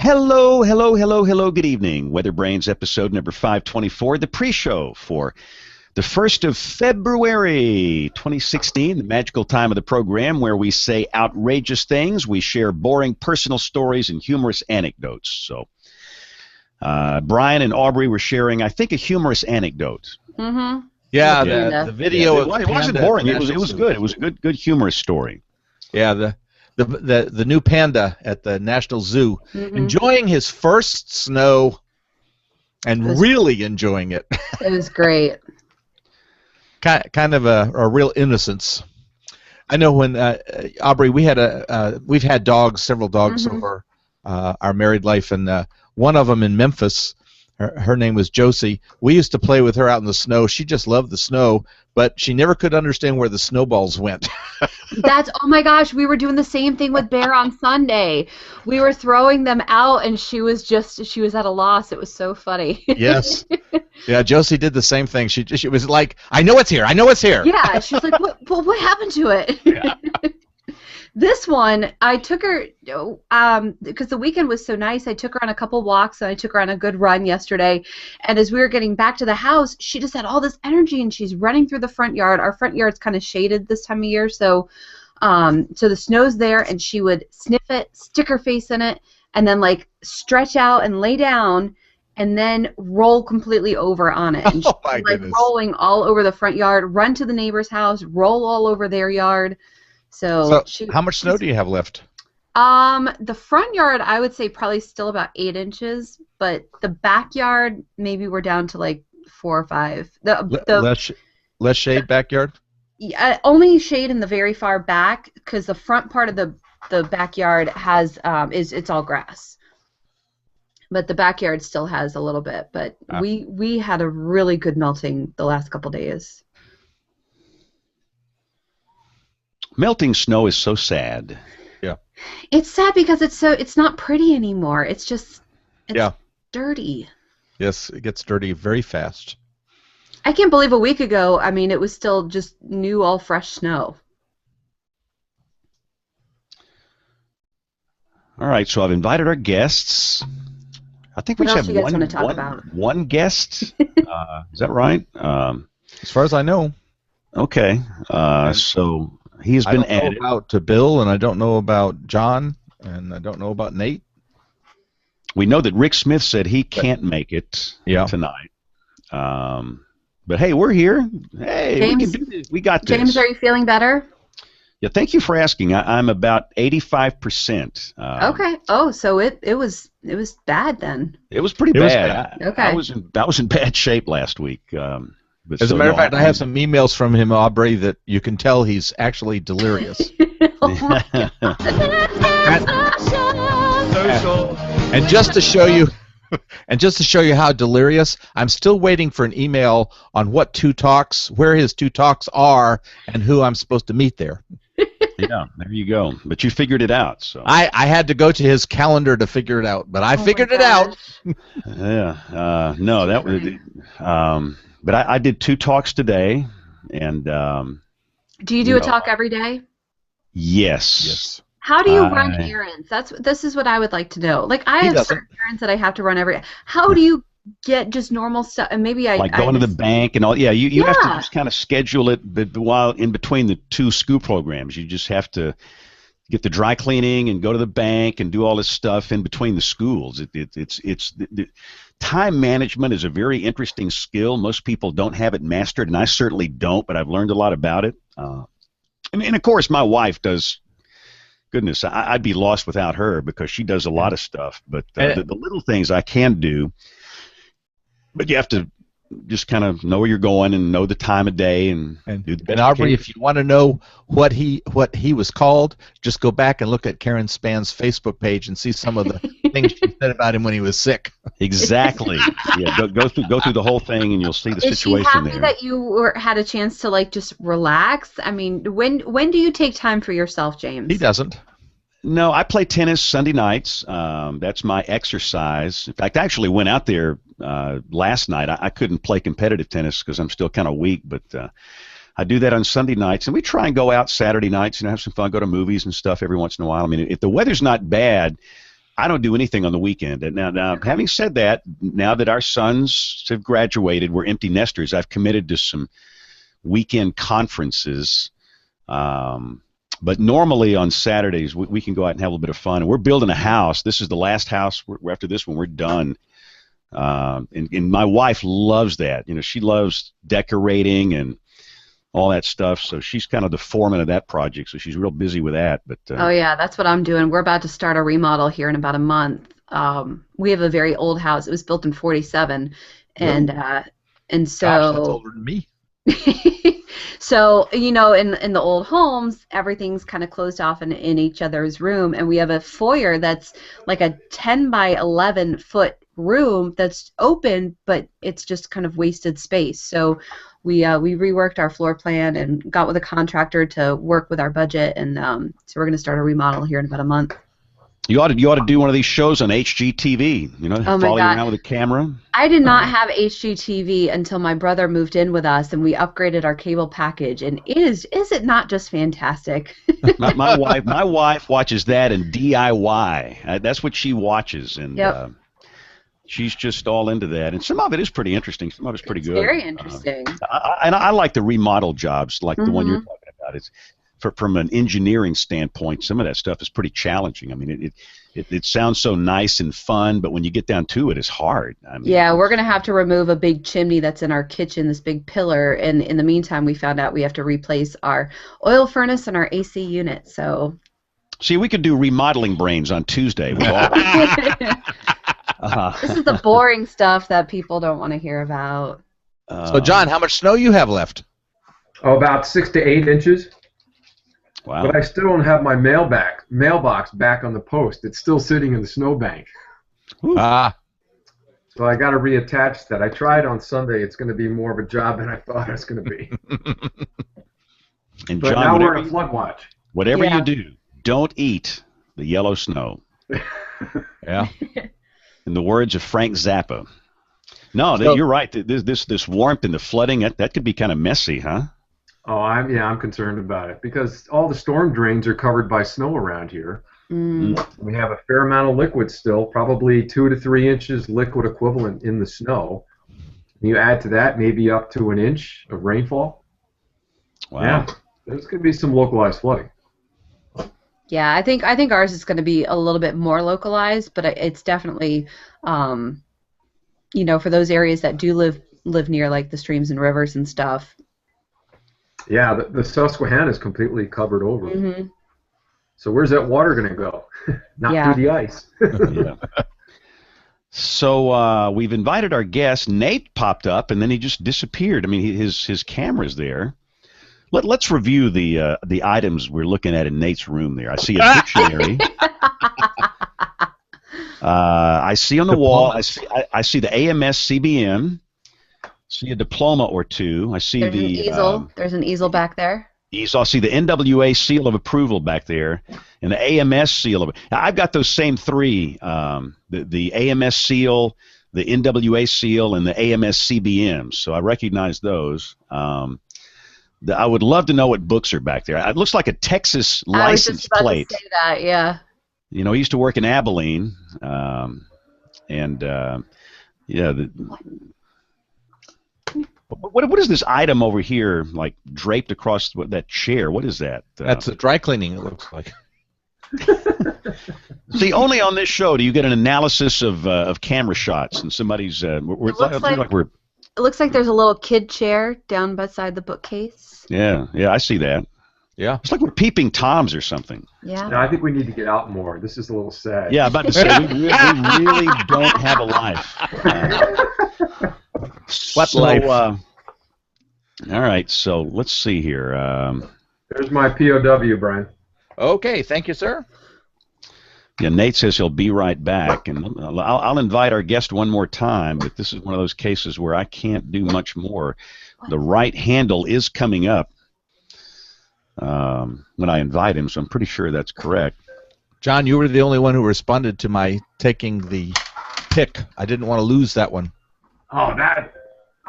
Hello, hello, hello, hello, good evening. WeatherBrains episode number 524, the pre-show for the 1st of February 2016, the magical time of the program where we say outrageous things, we share boring personal stories and humorous anecdotes. So, Brian and Aubrey were sharing, I think, a humorous anecdote. Mm-hmm. Yeah, Yeah. the video of it wasn't panda boring. at the It was National good. Zoo. It was a good humorous story. Yeah, the new panda at the National Zoo, enjoying his first snow and really enjoying it. It was great. kind of a real innocence. I know when Aubrey, we've had dogs, several dogs over our married life, and one of them in Memphis. Her name was Josie. We used to play with her out in the snow. She just loved the snow, but she never could understand where the snowballs went. Oh my gosh, we were doing the same thing with Bear on Sunday. We were throwing them out, and she was at a loss. It was so funny. Yes. Yeah, Josie did the same thing. She was like, I know it's here. I know it's here. Yeah, she was like, what happened to it? Yeah. This one, I took her, because the weekend was so nice, I took her on a couple walks, and I took her on a good run yesterday, and as we were getting back to the house, she just had all this energy, and she's running through the front yard. Our front yard's kind of shaded this time of year, so the snow's there, and she would sniff it, stick her face in it, and then, like, stretch out and lay down, and then roll completely over on it. And oh, my goodness. Rolling all over the front yard, run to the neighbor's house, roll all over their yard. So how much snow do you have left? The front yard, I would say probably still about 8 inches, but the backyard, maybe we're down to like 4 or 5. Less shade backyard? Yeah, only shade in the very far back, because the front part of the backyard has it's all grass. But the backyard still has a little bit. But we had a really good melting the last couple days. Melting snow is so sad. Yeah. It's sad because it's not pretty anymore. It's dirty. Yes, it gets dirty very fast. I can't believe a week ago, I mean, it was still just new, all fresh snow. All right, so I've invited our guests. I think we What just else you have guys want to talk about? one guest. Is that right? As far as I know. Okay. So he's been added. I don't know about Bill, and I don't know about John, and I don't know about Nate. We know that Rick Smith said he can't make it tonight. But hey, we're here. Hey, James, we can do this. We got this. James, are you feeling better? Yeah, thank you for asking. I'm about 85%. Okay. Oh, so it was bad then. It was pretty bad. Okay. I was in bad shape last week. As a matter of fact, I have some emails from him, Aubrey, that you can tell he's actually delirious. Oh my God. And just to show you how delirious, I'm still waiting for an email on where his two talks are, and who I'm supposed to meet there. Yeah, there you go. But you figured it out. So I had to go to his calendar to figure it out, but I figured it out. Yeah. No, that was. But I did 2 talks today, and do you do a talk every day? Yes. How do you run errands? This is what I would like to know. Like, I have certain errands that I have to run every day. How do you get just normal stuff? And maybe going to the bank and all. Yeah, you have to just kind of schedule it, but while in between the 2 school programs, you just have to get the dry cleaning and go to the bank and do all this stuff in between the schools. Time management is a very interesting skill. Most people don't have it mastered, and I certainly don't, but I've learned a lot about it. And of course, my wife does. Goodness, I'd be lost without her because she does a lot of stuff. But the little things I can do, but you have to just kind of know where you're going and know the time of day and do the best. And Aubrey, if you want to know what he was called, just go back and look at Karen Span's Facebook page and see some of the things she said about him when he was sick. Exactly. Yeah, go through the whole thing and you'll see the situation there. Is she happy that you had a chance to like just relax? I mean, when do you take time for yourself, James? He doesn't. No, I play tennis Sunday nights. That's my exercise. In fact, I actually went out there last night. I couldn't play competitive tennis because I'm still kind of weak, but I do that on Sunday nights, and we try and go out Saturday nights and have some fun, go to movies and stuff every once in a while. I mean, if the weather's not bad, I don't do anything on the weekend. And now, having said that, now that our sons have graduated, we're empty nesters. I've committed to some weekend conferences. But normally on Saturdays, we can go out and have a little bit of fun. And we're building a house. This is the last house. After this one, we're done. And my wife loves that. You know, she loves decorating and all that stuff. So she's kind of the foreman of that project. So she's real busy with that. But oh yeah, that's what I'm doing. We're about to start a remodel here in about a month. We have a very old house. It was built in '47, and so. Gosh, that's older than me. So, you know, in the old homes, everything's kind of closed off in each other's room, and we have a foyer that's like a 10 by 11 foot room that's open, but it's just kind of wasted space. So we reworked our floor plan and got with a contractor to work with our budget, and so we're going to start a remodel here in about a month. You ought to do one of these shows on HGTV. You know, follow you around with a camera. I did not have HGTV until my brother moved in with us, and we upgraded our cable package. And is it not just fantastic? my wife watches that and DIY. That's what she watches, and she's just all into that. And some of it is pretty interesting. Some of it's pretty good. Very interesting. I like the remodel jobs, like the one you're talking about. It's from an engineering standpoint, some of that stuff is pretty challenging. I mean, it sounds so nice and fun, but when you get down to it, it's hard. I mean, yeah, we're going to have to remove a big chimney that's in our kitchen, this big pillar, and in the meantime, we found out we have to replace our oil furnace and our AC unit. So, see, we could do remodeling brains on Tuesday. With all this is the boring stuff that people don't want to hear about. So, John, how much snow you have left? Oh, about 6 to 8 inches. Wow. But I still don't have my mailbox back on the post. It's still sitting in the snowbank. So I got to reattach that. I tried on Sunday. It's going to be more of a job than I thought it was going to be. And but John, now we're in a flood watch. Whatever you do, don't eat the yellow snow. Yeah. In the words of Frank Zappa. No, you're right. This warmth and the flooding, that could be kind of messy, huh? Oh, I'm concerned about it because all the storm drains are covered by snow around here. We have a fair amount of liquid still, probably 2 to 3 inches liquid equivalent in the snow. You add to that maybe up to an inch of rainfall. Wow. Yeah, there's going to be some localized flooding. Yeah, I think ours is going to be a little bit more localized, but it's definitely, you know, for those areas that do live near like the streams and rivers and stuff. Yeah, the Susquehanna is completely covered over. So where's that water going to go? Not through the ice. Yeah. So we've invited our guest. Nate popped up, and then he just disappeared. I mean, his camera's there. Let's review the items we're looking at in Nate's room there. I see a dictionary. I see on the wall. I see the AMS CBM. See a diploma or two. I see There's an easel. There's an easel back there. I see the NWA seal of approval back there, and the AMS seal of. Now, I've got those same three: the AMS seal, the NWA seal, and the AMS CBM. So I recognize those. I would love to know what books are back there. It looks like a Texas license plate. I was just about to say that. Yeah. You know, I used to work in Abilene, What is this item over here, like draped across that chair? What is that? That's a dry cleaning, it looks like. See, only on this show do you get an analysis of camera shots and somebody's. It looks like there's a little kid chair down beside the bookcase. Yeah, I see that. Yeah. It's like we're peeping Toms or something. Yeah. No, I think we need to get out more. This is a little sad. Yeah, I'm about to say we really don't have a life. Life. All right, so let's see here. There's my POW, Brian. Okay, thank you, sir. Yeah, Nate says he'll be right back, and I'll invite our guest one more time, but this is one of those cases where I can't do much more. The right handle is coming up when I invite him, so I'm pretty sure that's correct. John, you were the only one who responded to my taking the pick. I didn't want to lose that one. Oh,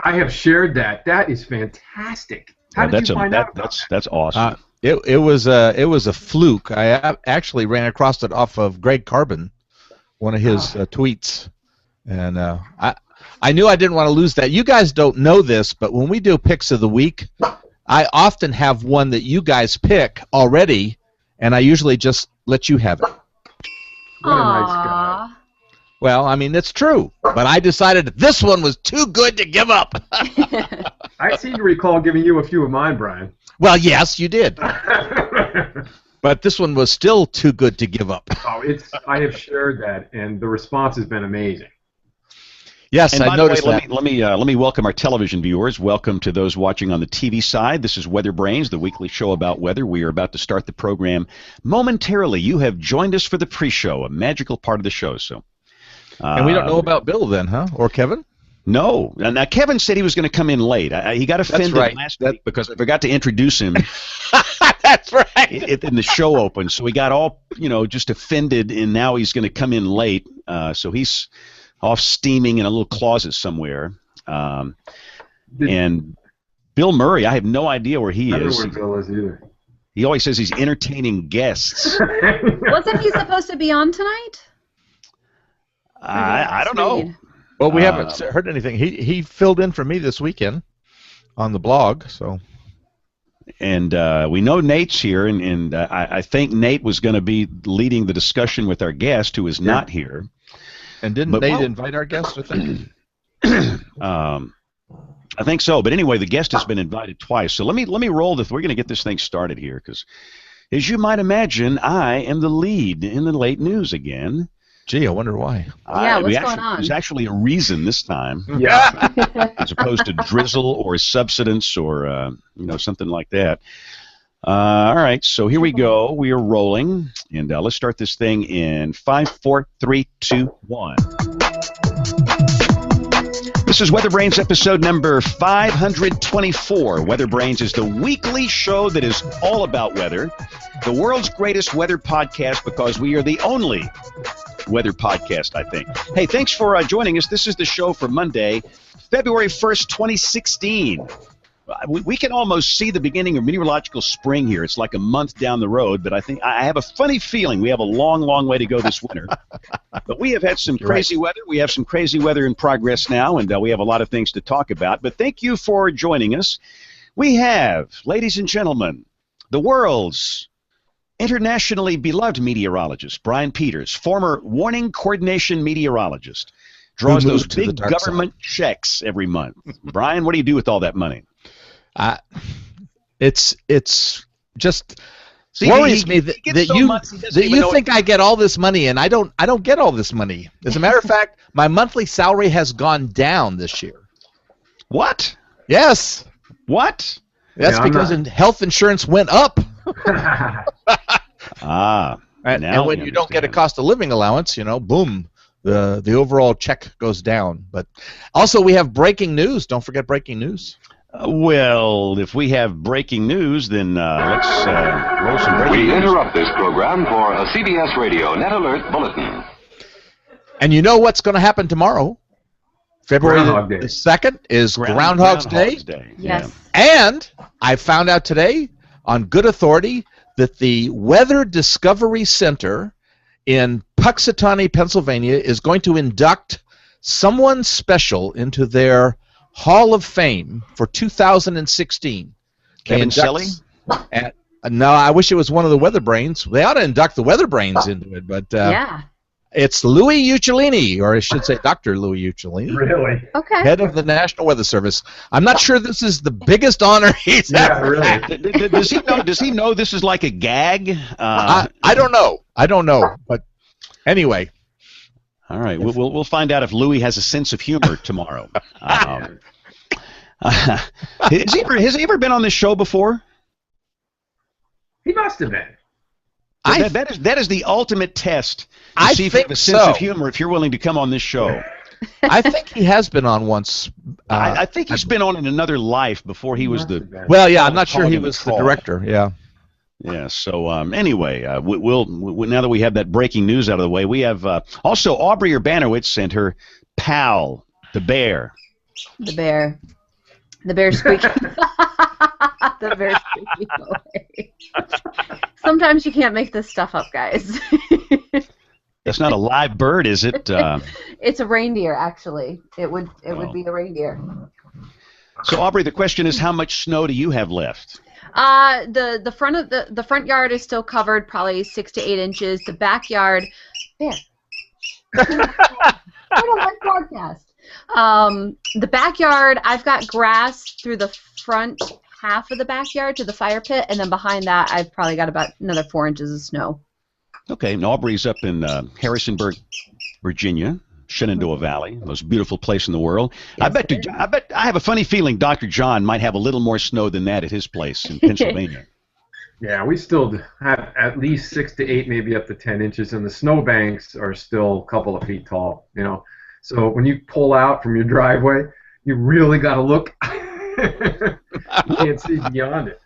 I have shared that. That is fantastic. How did you find out? That's awesome. It was a fluke. I actually ran across it off of Greg Carbon one of his tweets, and I knew I didn't want to lose that. You guys don't know this, but when we do picks of the week, I often have one that you guys pick already, and I usually just let you have it. What a nice guy. Well, I mean, it's true, but I decided that this one was too good to give up. I seem to recall giving you a few of mine, Brian. Well, yes, you did. But this one was still too good to give up. I have shared that, and the response has been amazing. Yes, and I noticed that. Let me welcome our television viewers. Welcome to those watching on the TV side. This is WeatherBrains, the weekly show about weather. We are about to start the program momentarily. You have joined us for the pre-show, a magical part of the show. So, and we don't know about Bill then, huh? Or Kevin? No. Now, Kevin said he was going to come in late. He got offended last week because I forgot to introduce him. That's right. In the show open, so he got all just offended, and now he's going to come in late. So he's off steaming in a little closet somewhere. And Bill Murray, I have no idea where he is. I don't know where Bill is either. He always says he's entertaining guests. Wasn't he supposed to be on tonight? I don't know. Well, we haven't heard anything. He filled in for me this weekend on the blog, so. And we know Nate's here, and I think Nate was going to be leading the discussion with our guest, who is not here. And didn't Nate invite our guest, I think? I think so. But anyway, the guest has been invited twice. So let me roll this. We're going to get this thing started here because, as you might imagine, I am the lead in the late news again. Gee, I wonder why. Yeah, what's going on? There's actually a reason this time. Yeah. As opposed to drizzle or subsidence or something like that. All right, so here we go. We are rolling, and let's start this thing in 5, 4, 3, 2, 1. This is WeatherBrains episode number 524. WeatherBrains is the weekly show that is all about weather, the world's greatest weather podcast because we are the only weather podcast, I think. Hey, thanks for joining us. This is the show for Monday, February 1st, 2016. We can almost see the beginning of meteorological spring here. It's like a month down the road, but I have a funny feeling we have a long, long way to go this winter. But we have had some crazy weather. We have some crazy weather in progress now, and we have a lot of things to talk about. But thank you for joining us. We have, ladies and gentlemen, the world's internationally beloved meteorologist, Brian Peters, former warning coordination meteorologist, draws those big government checks every month. Brian, what do you do with all that money? It's just worries me that you think I get all this money, and I don't get all this money. As a matter of fact, my monthly salary has gone down this year. What? Yes. What? That's because health insurance went up. And when you don't get a cost of living allowance, boom, the overall check goes down. But also we have breaking news. Don't forget breaking news. Well, if we have breaking news, then let's roll some breaking news. We interrupt this program for a CBS Radio Net Alert Bulletin. And you know what's going to happen tomorrow? February the 2nd is Groundhog's Day. Yes. And I found out today on good authority that the Weather Discovery Center in Puxatawney, Pennsylvania is going to induct someone special into their Hall of Fame for 2016. Kevin Shelley? No, I wish it was one of the WeatherBrains. They ought to induct the WeatherBrains into it, but it's Louis Uccellini, or I should say Dr. Louis Uccellini. Really? Okay. Head of the National Weather Service. I'm not sure this is the biggest honor he's ever had. Does he know this is like a gag? I don't know. But anyway. All right, we'll find out if Louis has a sense of humor tomorrow. Has he ever been on this show before? He must have been. That is the ultimate test to see if you have a sense of humor if you're willing to come on this show. I think he has been on once. I think he's been on in another life before he was the. Well, yeah, I'm not sure he was the director. Yeah. Yeah. So anyway, we'll now that we have that breaking news out of the way, we have also Aubrey Urbanowitz and her pal, the bear. The bear. The bear squeaking. The bear squeaking away. Sometimes you can't make this stuff up, guys. That's not a live bird, is it? It's a reindeer, actually. It would be a reindeer. So, Aubrey, the question is, how much snow do you have left? The front yard is still covered, probably 6 to 8 inches. The backyard, there. I don't like broadcast. The backyard, I've got grass through the front half of the backyard to the fire pit, and then behind that, I've probably got about another 4 inches of snow. Okay, and Aubrey's up in Harrisonburg, Virginia, Shenandoah Valley, most beautiful place in the world. Yes, I bet I have a funny feeling Dr. John might have a little more snow than that at his place in Pennsylvania. Yeah, we still have at least 6 to 8, maybe up to 10 inches, and the snowbanks are still a couple of feet tall. So when you pull out from your driveway, you really got to look. You can't see beyond it.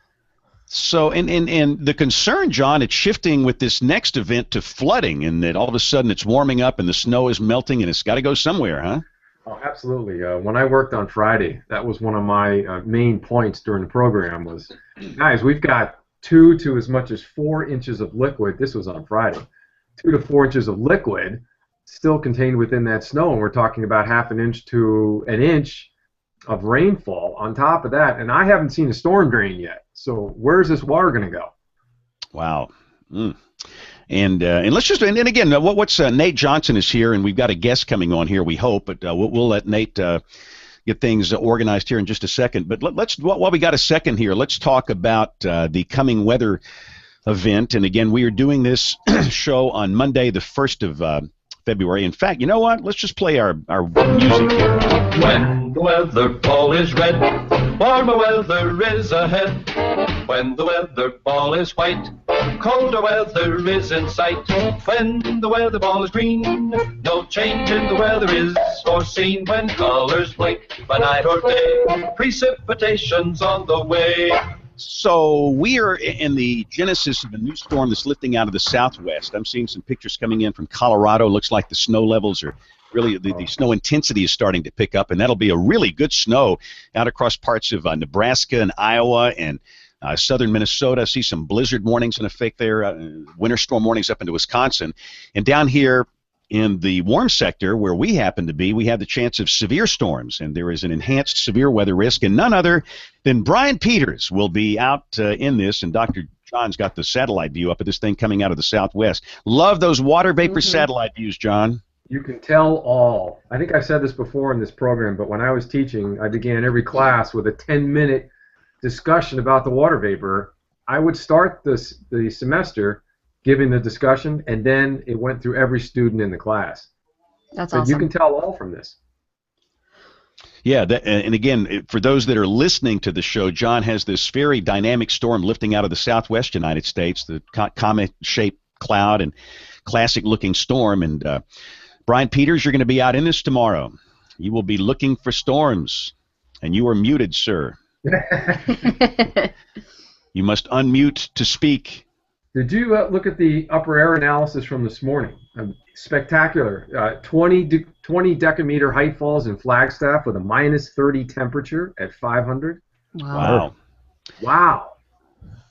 So, and the concern, John, it's shifting with this next event to flooding, and that all of a sudden it's warming up and the snow is melting, and it's got to go somewhere, huh? Oh, absolutely. When I worked on Friday, that was one of my main points during the program was, guys, we've got 2 to as much as 4 inches of liquid. This was on Friday. 2 to 4 inches of liquid still contained within that snow, and we're talking about half an inch to an inch of rainfall on top of that, and I haven't seen a storm drain yet. So where's this water going to go? Wow. And let's just and again, what's Nate Johnson is here, and we've got a guest coming on here. We hope, but we'll let Nate get things organized here in just a second. But let's while we got a second here, let's talk about the coming weather event. And again, we are doing this show on Monday, the 1st of February. In fact, you know what? Let's just play our music here. When the weather ball is red, warmer weather is ahead. When the weather ball is white, colder weather is in sight. When the weather ball is green, no change in the weather is foreseen. When colors blink by night or day, precipitation's on the way. So we are in the genesis of a new storm that's lifting out of the southwest. I'm seeing some pictures coming in from Colorado. Looks like the snow levels are really, the snow intensity is starting to pick up, and that'll be a really good snow out across parts of Nebraska and Iowa and southern Minnesota. I see some blizzard warnings in effect there, winter storm warnings up into Wisconsin. And down here in the warm sector where we happen to be, we have the chance of severe storms, and there is an enhanced severe weather risk, and none other than Brian Peters will be out in this, and Dr. John's got the satellite view up of this thing coming out of the southwest. Love those water vapor satellite views, John. You can tell all. I think I've said this before in this program, but when I was teaching, I began every class with a 10-minute discussion about the water vapor. I would start the semester giving the discussion, and then it went through every student in the class. That's so awesome. You can tell all from this. Yeah, and again, for those that are listening to the show, John has this very dynamic storm lifting out of the southwest United States, the comet-shaped cloud and classic-looking storm. And Brian Peters, you're going to be out in this tomorrow. You will be looking for storms, and you are muted, sir. You must unmute to speak. Did you look at the upper air analysis from this morning? Spectacular. 20 decameter height falls in Flagstaff with a minus 30 temperature at 500. Wow. Wow.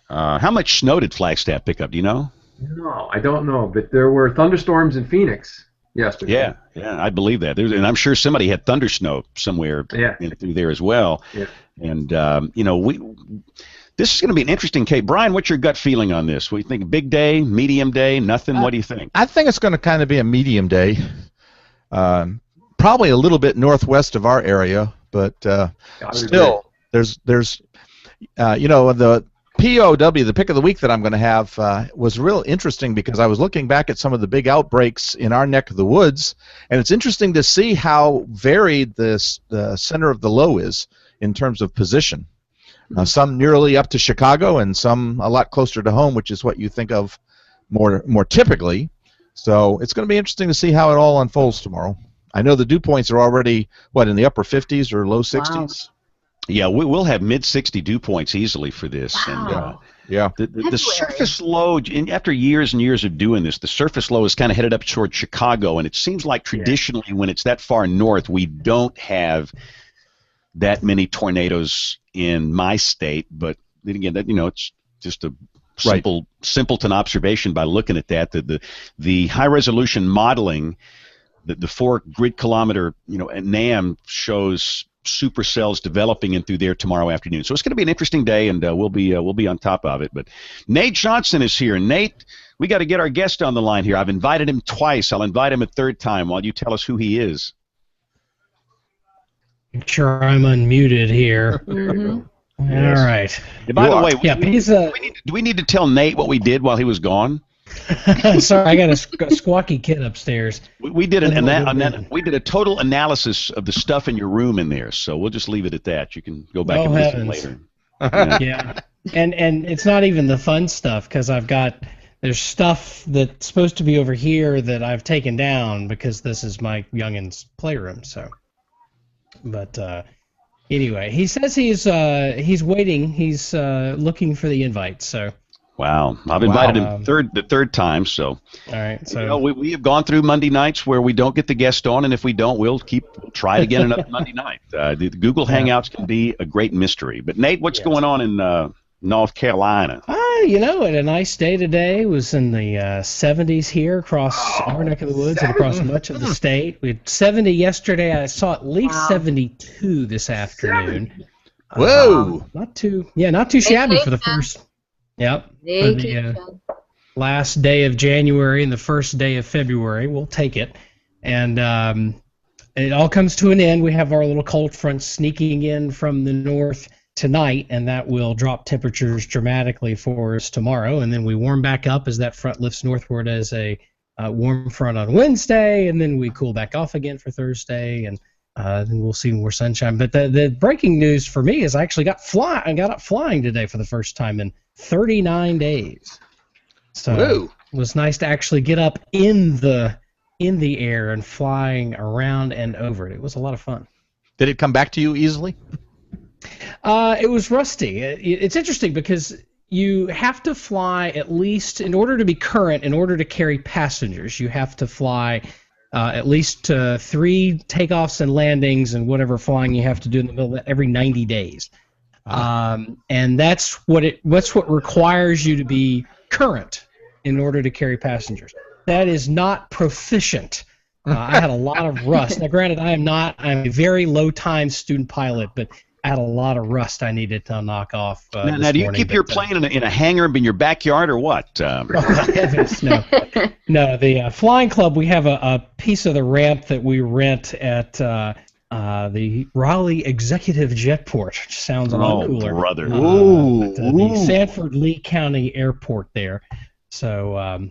How much snow did Flagstaff pick up? Do you know? No, I don't know. But there were thunderstorms in Phoenix yesterday. Yeah, I believe that. And I'm sure somebody had thunder snow somewhere through there as well. Yeah. And, this is going to be an interesting case. Brian, what's your gut feeling on this? What do you think? Big day, medium day, nothing? What do you think? I think it's going to kind of be a medium day. Probably a little bit northwest of our area, but still, there's the POW, the pick of the week that I'm going to have was real interesting because I was looking back at some of the big outbreaks in our neck of the woods, and it's interesting to see how varied the center of the low is in terms of position. Some nearly up to Chicago, and some a lot closer to home, which is what you think of more typically. So it's going to be interesting to see how it all unfolds tomorrow. I know the dew points are already, in the upper 50s or low 60s? Wow. Yeah, we'll have mid-60 dew points easily for this. Wow. And the surface low, after years and years of doing this, the surface low is kind of headed up toward Chicago, and it seems like traditionally when it's that far north, we don't have that many tornadoes in my state, but then again, it's just a simpleton observation by looking at that. The high resolution modeling, the 4 grid kilometer NAM shows supercells developing in through there tomorrow afternoon. So it's going to be an interesting day, and we'll be on top of it. But Nate Johnson is here. Nate, we got to get our guest on the line here. I've invited him twice. I'll invite him a third time while you tell us who he is. Make sure I'm unmuted here. All right. And by the way, do we need to tell Nate what we did while he was gone? Sorry, I got a squawky kid upstairs. We did a total analysis of the stuff in your room in there, so we'll just leave it at that. You can go back and listen later. Yeah, and it's not even the fun stuff, because there's stuff that's supposed to be over here that I've taken down because this is my youngin's playroom. So, but anyway, he says he's waiting. He's looking for the invite. So. Wow, I've invited him the third time. So, all right. So we have gone through Monday nights where we don't get the guest on, and if we don't, we'll try it again another Monday night. The Google Hangouts can be a great mystery. But Nate, what's going on in North Carolina? A nice day today. It was in the 70s here across our neck of the woods and across much of the state. We had 70 yesterday. I saw at least 72 this afternoon. Whoa! Not too shabby for the first. Yep. For the last day of January and the first day of February, we'll take it. And it all comes to an end. We have our little cold front sneaking in from the north tonight, and that will drop temperatures dramatically for us tomorrow. And then we warm back up as that front lifts northward as a warm front on Wednesday, and then we cool back off again for Thursday, and then we'll see more sunshine. But the breaking news for me is I actually got up flying today for the first time in 39 days. So it was nice to actually get up in the air and flying around and over it. It was a lot of fun. Did it come back to you easily? It was rusty. It's interesting because you have to fly at least, in order to be current, in order to carry passengers, you have to fly at least 3 takeoffs and landings and whatever flying you have to do in the middle of that every 90 days. And that's what requires you to be current in order to carry passengers. That is not proficient. I had a lot of rust. Now, granted, I'm a very low-time student pilot, but I had a lot of rust I needed to knock off. Now, do you keep your plane in a hangar in your backyard or what? Oh, heavens, no. No, the flying club, we have a piece of the ramp that we rent at the Raleigh Executive Jetport, which sounds a lot cooler. Oh, brother. The Sanford Lee County Airport there. So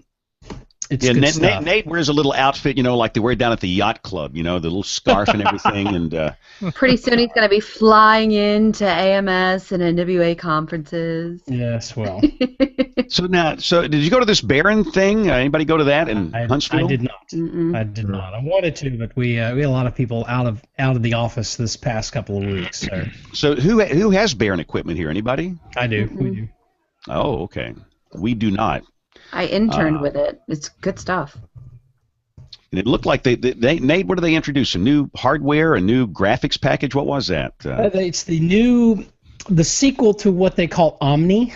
it's good stuff. Nate wears a little outfit, like they wear down at the yacht club, the little scarf and everything. And pretty soon he's going to be flying into AMS and NWA conferences. Yes, well. So did you go to this Barron thing? Anybody go to that in Huntsville? I did not. I did not. I wanted to, but we had a lot of people out of the office this past couple of weeks. So who has Barron equipment here? Anybody? I do. We do. Oh, okay. We do not. I interned with it. It's good stuff. And it looked like Nate, what did they introduce? A new hardware, a new graphics package? What was that? It's the sequel to what they call Omni,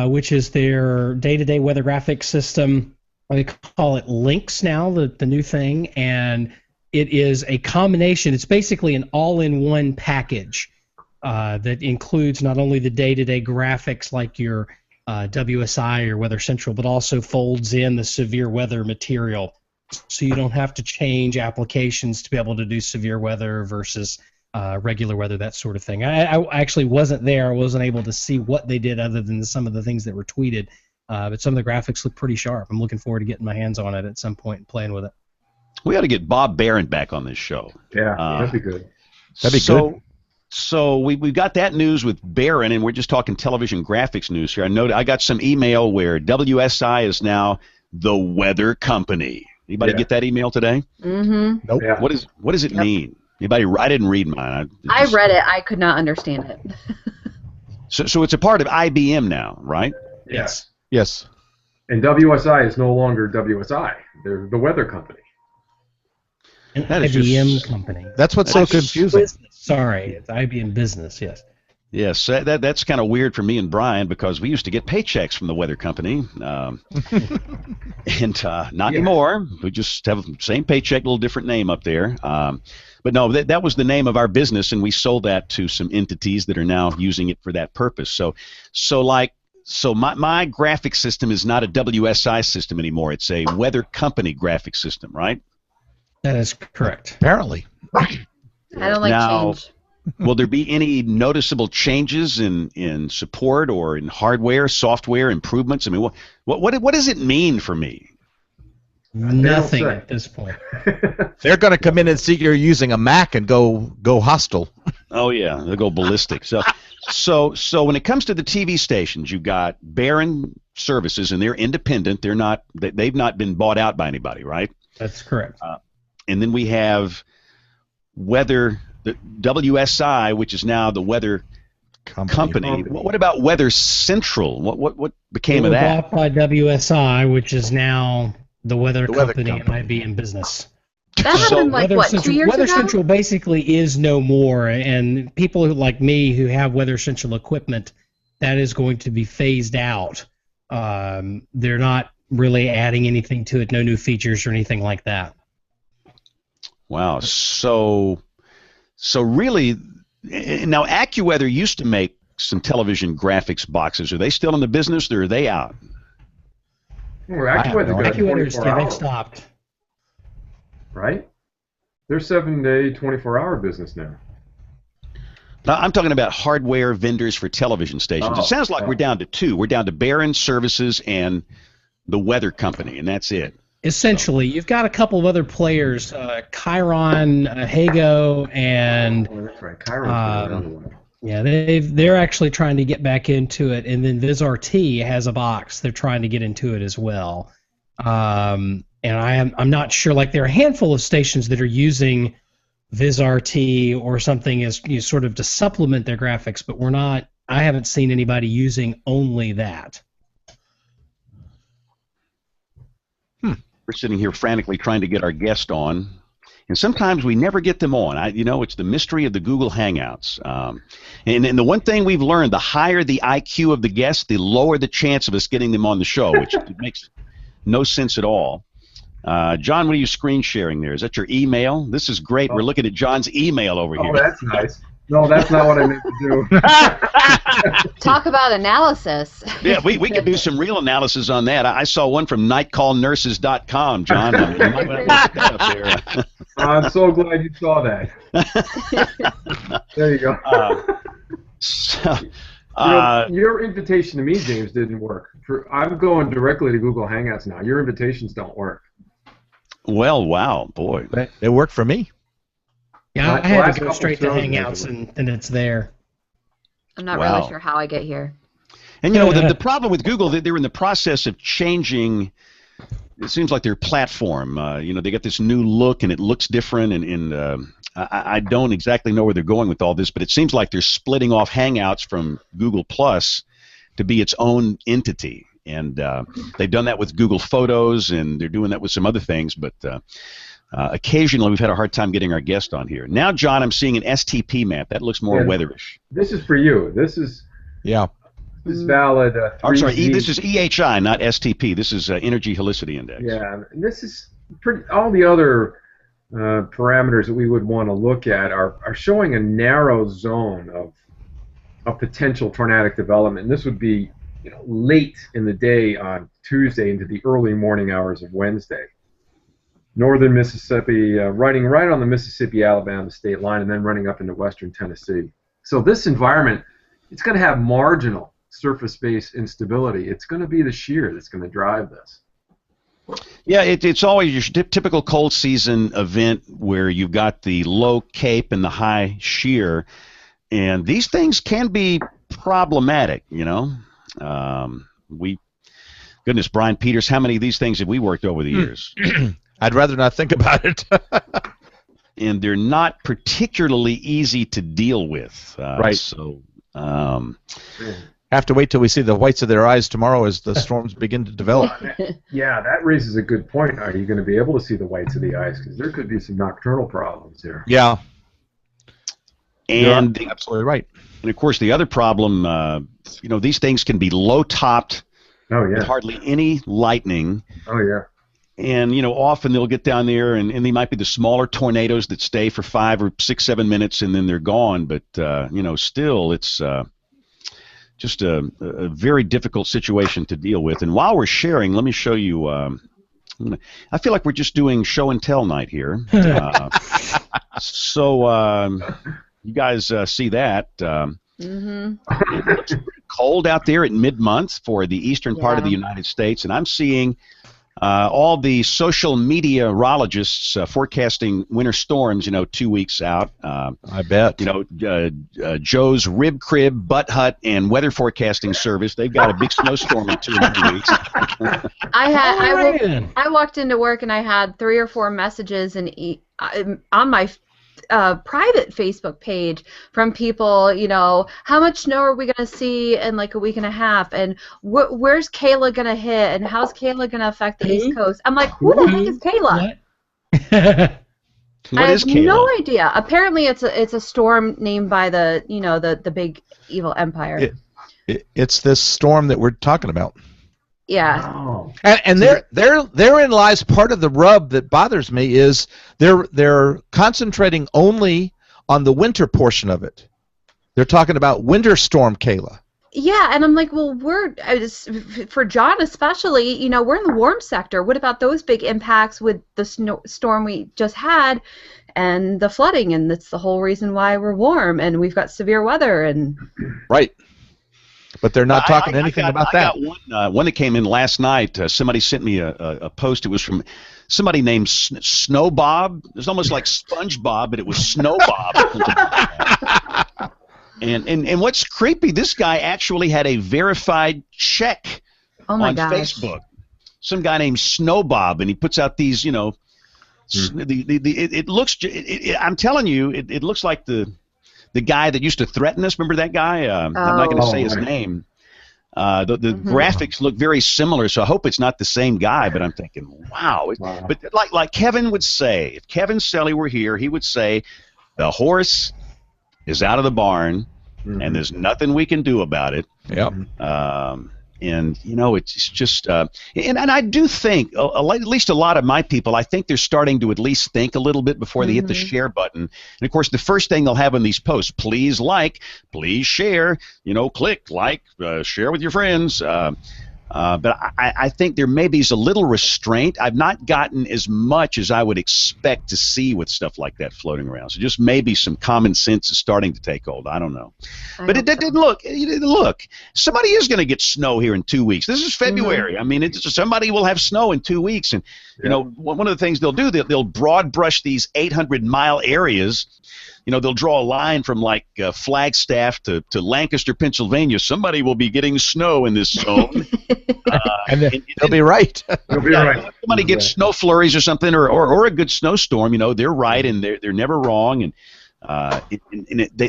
which is their day-to-day weather graphics system. They call it Lynx now, the new thing, and it is a combination. It's basically an all-in-one package that includes not only the day-to-day graphics like your WSI or Weather Central, but also folds in the severe weather material, so you don't have to change applications to be able to do severe weather versus regular weather, that sort of thing. I actually wasn't there. I wasn't able to see what they did other than some of the things that were tweeted, but some of the graphics look pretty sharp. I'm looking forward to getting my hands on it at some point and playing with it. We ought to get Bob Barron back on this show. Yeah, that'd be good. That'd be good. So we've got that news with Barron, and we're just talking television graphics news here. I got some email where WSI is now the weather company. Anybody get that email today? Mm-hmm. Nope. Yeah. What does it mean? Anybody? I didn't read mine. I read it. I could not understand it. So it's a part of IBM now, right? Yes. Yes. And WSI is no longer WSI. They're the weather company. An IBM company. That's what's so confusing. Sorry, it's IBM Business, yes. Yes, that's kind of weird for me and Brian because we used to get paychecks from the weather company, and not anymore. We just have the same paycheck, a little different name up there. But no, that was the name of our business, and we sold that to some entities that are now using it for that purpose. So my graphic system is not a WSI system anymore. It's a weather company graphic system, right? That is correct. Apparently. I don't like Now, change. will there be any noticeable changes in support or in hardware, software improvements? I mean, what does it mean for me? Nothing at this point. They're going to come in and see you're using a Mac and go hostile. Oh yeah, they'll go ballistic. So when it comes to the TV stations, you've got Barron Services, and they're independent. They've not been bought out by anybody, right? That's correct. And then we have the WSI, which is now the Weather Company. What about Weather Central? What became of that? Bought by WSI, which is now the Weather Company, and IBM Business. That happened like, what, 2 years Weather ago? Central basically is no more, and people like me who have Weather Central equipment, that is going to be phased out. They're not really adding anything to it, no new features or anything like that. Wow. So really, now AccuWeather used to make some television graphics boxes. Are they still in the business, or are they out? Well, AccuWeather's they stopped. Right? They're 7-day, 24-hour business now. Now, I'm talking about hardware vendors for television stations. It sounds like we're down to two. We're down to Barron Services and the Weather Company, and that's it. Essentially, you've got a couple of other players, Chiron, Hago, and Oh, that's right. Chiron's another one. yeah, they're actually trying to get back into it, and then VizRT has a box. They're trying to get into it as well. And I'm not sure. Like, there are a handful of stations that are using VizRT or something as sort of to supplement their graphics, but I haven't seen anybody using only that. We're sitting here frantically trying to get our guest on, and sometimes we never get them on. It's the mystery of the Google Hangouts. And the one thing we've learned, the higher the IQ of the guest, the lower the chance of us getting them on the show, which makes no sense at all. John, what are you screen sharing there? Is that your email? This is great. We're looking at John's email over here. Oh, that's nice. No, that's not what I meant to do. Talk about analysis. Yeah, we could do some real analysis on that. I saw one from nightcallnurses.com, John. You might want to look that up there. I'm so glad you saw that. There you go. Your invitation to me, James, didn't work. I'm going directly to Google Hangouts now. Your invitations don't work. Well, wow, boy. It worked for me. Yeah, I had to go straight to Hangouts, and it's there. I'm not really sure how I get here. And the problem with Google, they're in the process of changing. It seems like their platform. They got this new look, and it looks different. And I don't exactly know where they're going with all this, but it seems like they're splitting off Hangouts from Google Plus to be its own entity. And they've done that with Google Photos, and they're doing that with some other things. But occasionally, we've had a hard time getting our guest on here. Now, John, I'm seeing an STP map. That looks more weatherish. This is for you. This is valid. I'm sorry. This is EHI, not STP. This is Energy Helicity Index. Yeah, and this is all the other parameters that we would want to look at are showing a narrow zone of potential tornadic development. And this would be late in the day on Tuesday into the early morning hours of Wednesday. Northern Mississippi, running right on the Mississippi-Alabama state line, and then running up into western Tennessee. So this environment, it's going to have marginal surface-based instability. It's going to be the shear that's going to drive this. Yeah, it's always your typical cold season event where you've got the low cape and the high shear, and these things can be problematic, Goodness, Brian Peters, how many of these things have we worked over the years? I'd rather not think about it. And they're not particularly easy to deal with. Right. So, have to wait till we see the whites of their eyes tomorrow as the storms begin to develop. Yeah, that raises a good point. Are you going to be able to see the whites of the eyes? Because there could be some nocturnal problems here. Yeah. And you're absolutely right. And of course, the other problem, these things can be low-topped with hardly any lightning. Oh, yeah. And, often they'll get down there, and they might be the smaller tornadoes that stay for 5 or 6, 7 minutes, and then they're gone. But, still, it's just a very difficult situation to deal with. And while we're sharing, let me show you. I feel like we're just doing show and tell night here. So you guys see that. It's cold out there at mid-month for the eastern part of the United States, and I'm seeing all the social meteorologists forecasting winter storms, 2 weeks out. I bet. Joe's Rib Crib, Butt Hut, and Weather Forecasting Service, they've got a big snowstorm in 2 or 3 weeks. I walked into work and I had 3 or 4 messages on my private Facebook page from people, how much snow are we going to see in like a week and a half, and where's Kayla going to hit, and how's Kayla going to affect the East Coast? I'm like, who the heck is Kayla? What is Kayla? No idea. Apparently, it's a storm named by the big evil empire. It's this storm that we're talking about. Yeah. Oh. And therein lies part of the rub that bothers me is they're concentrating only on the winter portion of it. They're talking about winter storm Kayla. Yeah, and I'm like, well, for John especially, we're in the warm sector. What about those big impacts with the storm we just had and the flooding? And that's the whole reason why we're warm and we've got severe weather. And right. But they're not talking anything about that. I got one that came in last night. Somebody sent me a post. It was from somebody named Snowbob. It was almost like SpongeBob, but it was Snowbob. And what's creepy, this guy actually had a verified check on Facebook. Some guy named Snowbob, and he puts out these, it looks. I'm telling you, it looks like the guy that used to threaten us. Remember that guy? I'm not going to say his name. The graphics look very similar, so I hope it's not the same guy. But I'm thinking, wow. But like Kevin would say, if Kevin Selly were here, he would say, the horse is out of the barn, and there's nothing we can do about it. Yep. And it's just and I do think at least a lot of my people, I think they're starting to at least think a little bit before they hit the share button. And of course, the first thing they'll have on these posts, please like, please share, click like, share with your friends. But I think there maybe is a little restraint. I've not gotten as much as I would expect to see with stuff like that floating around. So just maybe some common sense is starting to take hold. I don't know. But it didn't look. Somebody is going to get snow here in 2 weeks. This is February. I mean, somebody will have snow in 2 weeks. And, one of the things they'll do, they'll broad brush these 800-mile areas. They'll draw a line from like Flagstaff to Lancaster, Pennsylvania. Somebody will be getting snow in this zone. And they'll be right. They'll be right. Somebody gets snow flurries or something, or a good snowstorm. They're right, and they're never wrong. And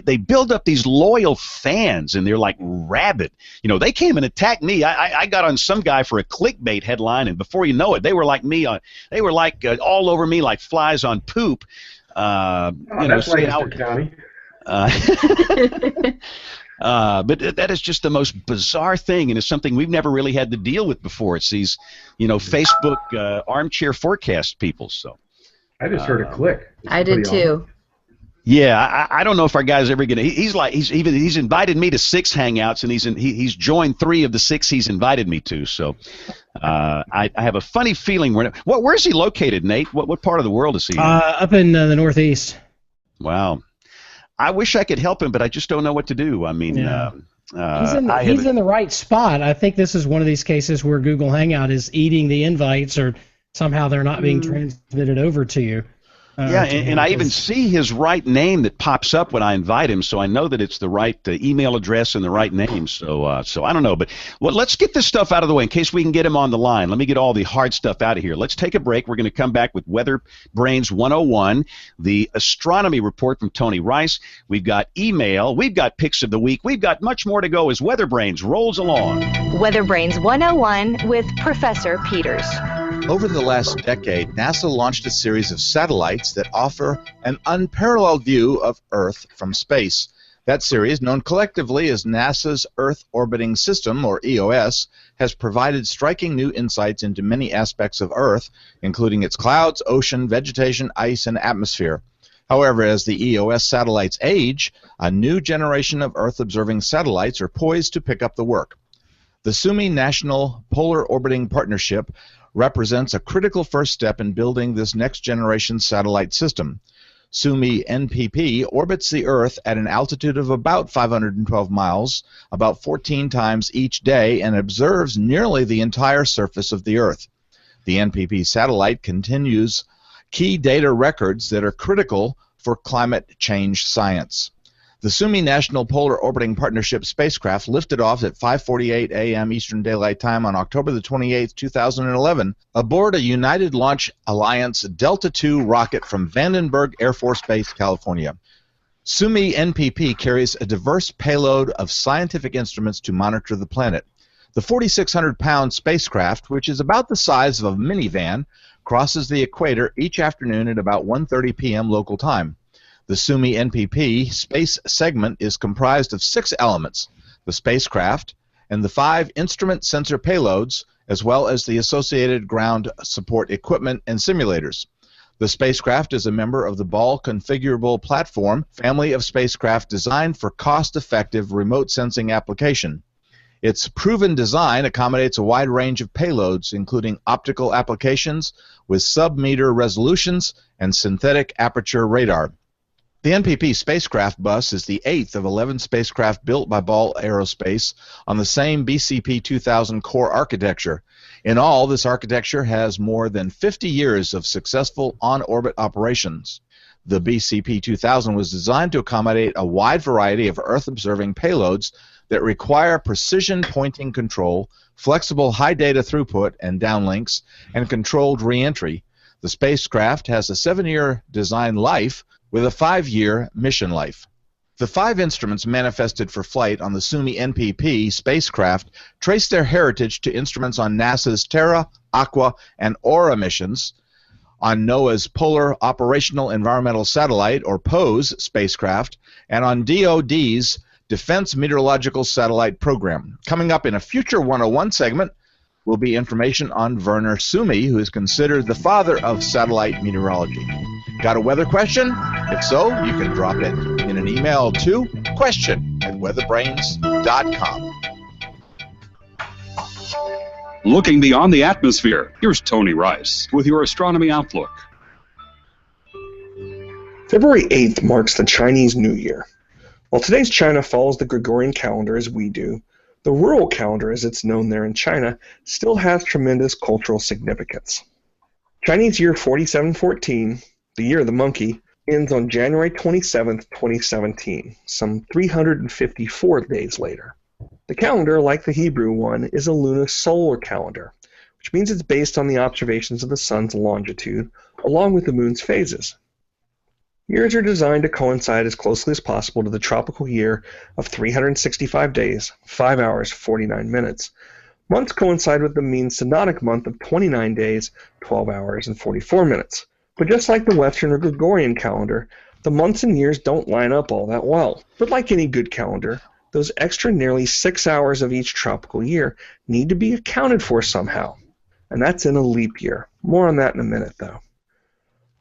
they build up these loyal fans, and they're like rabid. They came and attacked me. I got on some guy for a clickbait headline, and before you know it, they were like me. They were like all over me like flies on poop. That's Lancaster County. But that is just the most bizarre thing, and it's something we've never really had to deal with before. It's these, Facebook armchair forecast people. So I just heard a click. I did too. Yeah, I don't know if our guy's ever gonna. He's invited me to 6 hangouts, and he's joined 3 of the 6 he's invited me to. So I have a funny feeling. Where's he located, Nate? What part of the world is he in? Up in the Northeast. Wow. I wish I could help him, but I just don't know what to do. I mean, he's in the right spot. I think this is one of these cases where Google Hangout is eating the invites, or somehow they're not being transmitted over to you. And I even see his right name that pops up when I invite him, so I know that it's the right email address and the right name. So I don't know, but let's get this stuff out of the way in case we can get him on the line. Let me get all the hard stuff out of here. Let's take a break. We're going to come back with Weather Brains 101, the astronomy report from Tony Rice. We've got email. We've got picks of the week. We've got much more to go as Weather Brains rolls along. Weather Brains 101 with Professor Peters. Over the last decade, NASA launched a series of satellites that offer an unparalleled view of Earth from space. That series, known collectively as NASA's Earth Orbiting System, or EOS, has provided striking new insights into many aspects of Earth, including its clouds, ocean, vegetation, ice, and atmosphere. However, as the EOS satellites age, a new generation of Earth-observing satellites are poised to pick up the work. The Suomi National Polar Orbiting Partnership represents a critical first step in building this next-generation satellite system. Suomi NPP orbits the Earth at an altitude of about 512 miles, about 14 times each day, and observes nearly the entire surface of the Earth. The NPP satellite continues key data records that are critical for climate change science. The Suomi National Polar Orbiting Partnership spacecraft lifted off at 5:48 a.m. Eastern Daylight Time on October the 28th, 2011, aboard a United Launch Alliance Delta II rocket from Vandenberg Air Force Base, California. Suomi NPP carries a diverse payload of scientific instruments to monitor the planet. The 4,600-pound spacecraft, which is about the size of a minivan, crosses the equator each afternoon at about 1:30 p.m. local time. The Suomi NPP space segment is comprised of 6 elements: the spacecraft and the 5 instrument sensor payloads, as well as the associated ground support equipment and simulators. The spacecraft is a member of the Ball Configurable Platform family of spacecraft designed for cost-effective remote sensing application. Its proven design accommodates a wide range of payloads, including optical applications with sub-meter resolutions and synthetic aperture radar. The NPP spacecraft bus is the 8th of 11 spacecraft built by Ball Aerospace on the same BCP-2000 core architecture. In all, this architecture has more than 50 years of successful on-orbit operations. The BCP-2000 was designed to accommodate a wide variety of Earth-observing payloads that require precision pointing control, flexible high data throughput and downlinks, and controlled re-entry. The spacecraft has a 7-year design life with a 5-year mission life. The 5 instruments manifested for flight on the Suomi NPP spacecraft trace their heritage to instruments on NASA's Terra, Aqua, and Aura missions, on NOAA's Polar Operational Environmental Satellite, or POSE, spacecraft, and on DoD's Defense Meteorological Satellite Program. Coming up in a future 101 segment will be information on Werner Suomi, who is considered the father of satellite meteorology. Got a weather question? If so, you can drop it in an email to question@weatherbrains.com. Looking beyond the atmosphere, here's Tony Rice with your astronomy outlook. February 8th marks the Chinese New Year. While today's China follows the Gregorian calendar as we do, the rural calendar, as it's known there in China, still has tremendous cultural significance. Chinese year 4714, the year of the monkey, ends on January 27th, 2017, some 354 days later. The calendar, like the Hebrew one, is a lunisolar calendar, which means it's based on the observations of the sun's longitude along with the moon's phases. Years are designed to coincide as closely as possible to the tropical year of 365 days, 5 hours, 49 minutes. Months coincide with the mean synodic month of 29 days, 12 hours, and 44 minutes. But just like the Western or Gregorian calendar, the months and years don't line up all that well. But like any good calendar, those extra nearly 6 hours of each tropical year need to be accounted for somehow. And that's in a leap year. More on that in a minute, though.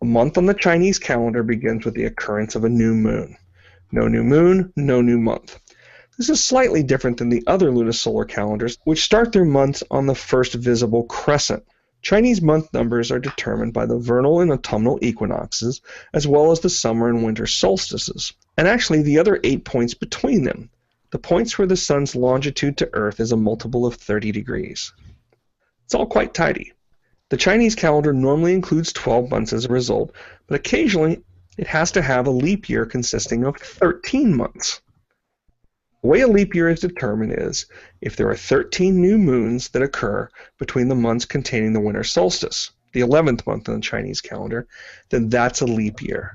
A month on the Chinese calendar begins with the occurrence of a new moon. No new moon, no new month. This is slightly different than the other lunisolar calendars, which start their months on the first visible crescent. Chinese month numbers are determined by the vernal and autumnal equinoxes, as well as the summer and winter solstices, and actually the other 8 points between them, the points where the sun's longitude to Earth is a multiple of 30 degrees. It's all quite tidy. The Chinese calendar normally includes 12 months as a result, but occasionally it has to have a leap year consisting of 13 months. The way a leap year is determined is if there are 13 new moons that occur between the months containing the winter solstice, the 11th month in the Chinese calendar, then that's a leap year.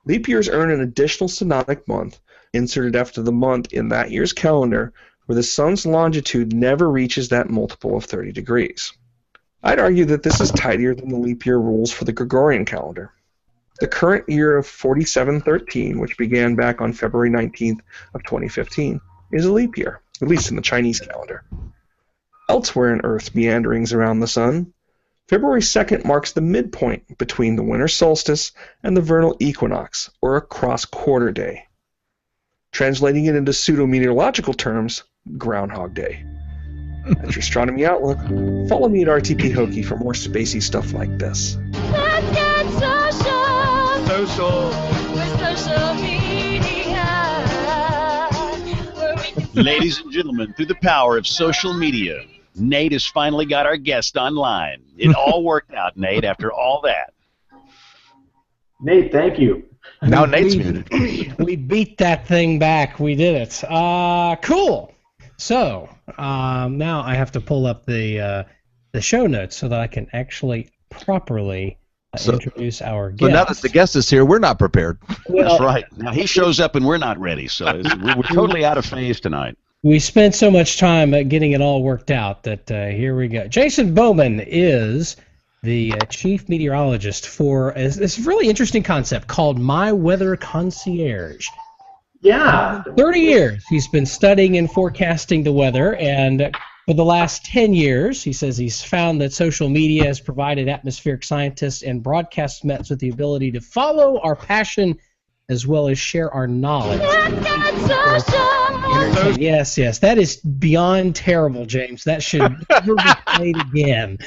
Leap years earn an additional synodic month inserted after the month in that year's calendar where the sun's longitude never reaches that multiple of 30 degrees. I'd argue that this is tidier than the leap year rules for the Gregorian calendar. The current year of 4713, which began back on February 19th of 2015, is a leap year, at least in the Chinese calendar. Elsewhere in Earth's meanderings around the sun, February 2nd marks the midpoint between the winter solstice and the vernal equinox, or a cross-quarter day. Translating it into pseudo-meteorological terms, Groundhog Day. That's your Astronomy Outlook. Follow me at RTP Hokie for more spacey stuff like this. Let's get social. Social. With social media. Where we can Ladies and gentlemen, through the power of social media, Nate has finally got our guest online. It all worked out, Nate, after all that. Nate, thank you. Now Nate's muted. We beat that thing back. We did it. Cool. So now I have to pull up the show notes so that I can actually properly introduce our guest. So now that the guest is here, we're not prepared. That's right. Now he shows up and we're not ready, so we're totally out of phase tonight. We spent so much time getting it all worked out that here we go. Jason Bowman is the chief meteorologist for this really interesting concept called My Weather Concierge. Yeah. 30 years he's been studying and forecasting the weather, and for the last 10 years, he says he's found that social media has provided atmospheric scientists and broadcast mets with the ability to follow our passion as well as share our knowledge. Yes, that is beyond terrible, James. That should never be played again.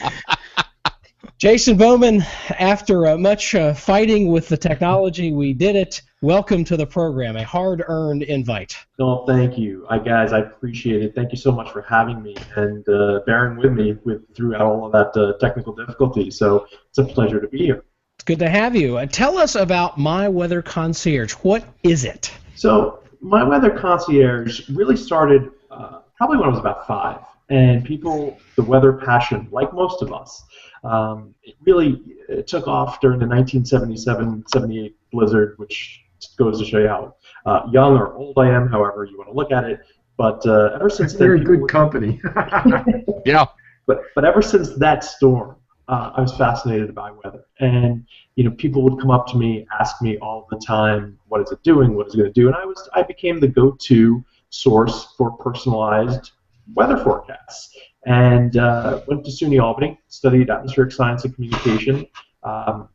Jason Bowman, after much fighting with the technology, we did it. Welcome to the program, a hard-earned invite. No, thank you. Guys, I appreciate it. Thank you so much for having me and bearing with me throughout all of that technical difficulty. So it's a pleasure to be here. It's good to have you. Tell us about My Weather Concierge. What is it? So My Weather Concierge really started probably when I was about 5. And the weather passion, like most of us, it took off during the 1977-78 blizzard, which goes to show you how young or old I am, however you want to look at it. But ever since then, you're in good company. Yeah. But ever since that storm, I was fascinated by weather, and people would come up to me, ask me all the time, "What is it doing? What is it going to do?" And I became the go-to source for personalized weather forecasts. And went to SUNY Albany, studied atmospheric science and communication,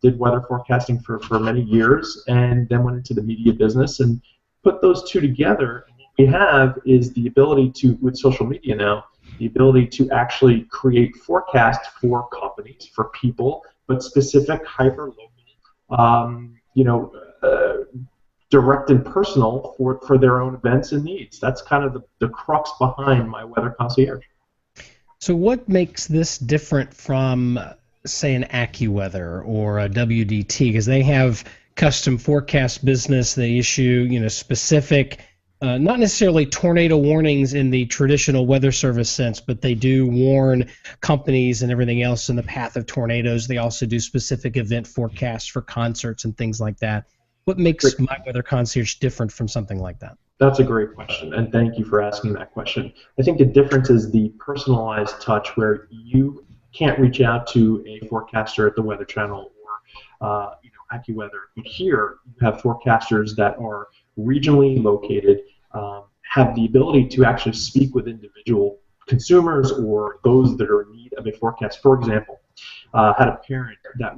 did weather forecasting for many years, and then went into the media business and put those two together. And what we have is the ability to, with social media now, the ability to actually create forecasts for companies, for people, but specific, hyper-local, direct and personal for their own events and needs. That's kind of the crux behind My Weather Concierge. So what makes this different from, say, an AccuWeather or a WDT? Because they have custom forecast business. They issue, specific, not necessarily tornado warnings in the traditional weather service sense, but they do warn companies and everything else in the path of tornadoes. They also do specific event forecasts for concerts and things like that. What makes My Weather Concierge different from something like that? That's a great question, and thank you for asking that question. I think the difference is the personalized touch, where you can't reach out to a forecaster at the Weather Channel or AccuWeather. But here, you have forecasters that are regionally located, have the ability to actually speak with individual consumers or those that are in need of a forecast. For example, had a parent that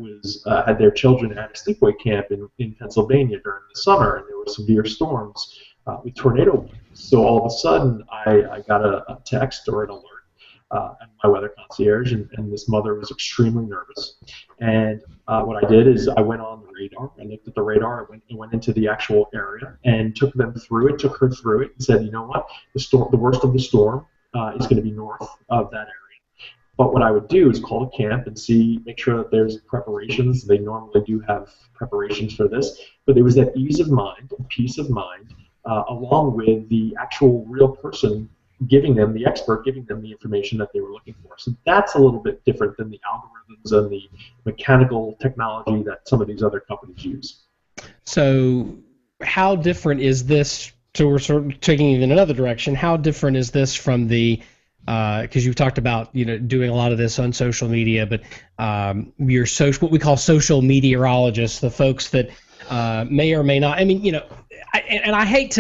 had their children at a sleepaway camp in Pennsylvania during the summer, and there were severe storms with tornado winds. So all of a sudden, I got a text or an alert at My Weather Concierge, and this mother was extremely nervous. And what I did is I went on the radar, I looked at the radar, I went into the actual area and took her through it, and said, you know what, the worst of the storm is going to be north of that area. But what I would do is call the camp and make sure that there's preparations. They normally do have preparations for this, but there was that ease of mind, peace of mind, along with the actual real person the expert giving them the information that they were looking for. So that's a little bit different than the algorithms and the mechanical technology that some of these other companies use. So how different is this, so we're sort of taking it in another direction, how different is this from the because you've talked about doing a lot of this on social media, but your what we call social meteorologists, the folks that may or may not. I mean, I hate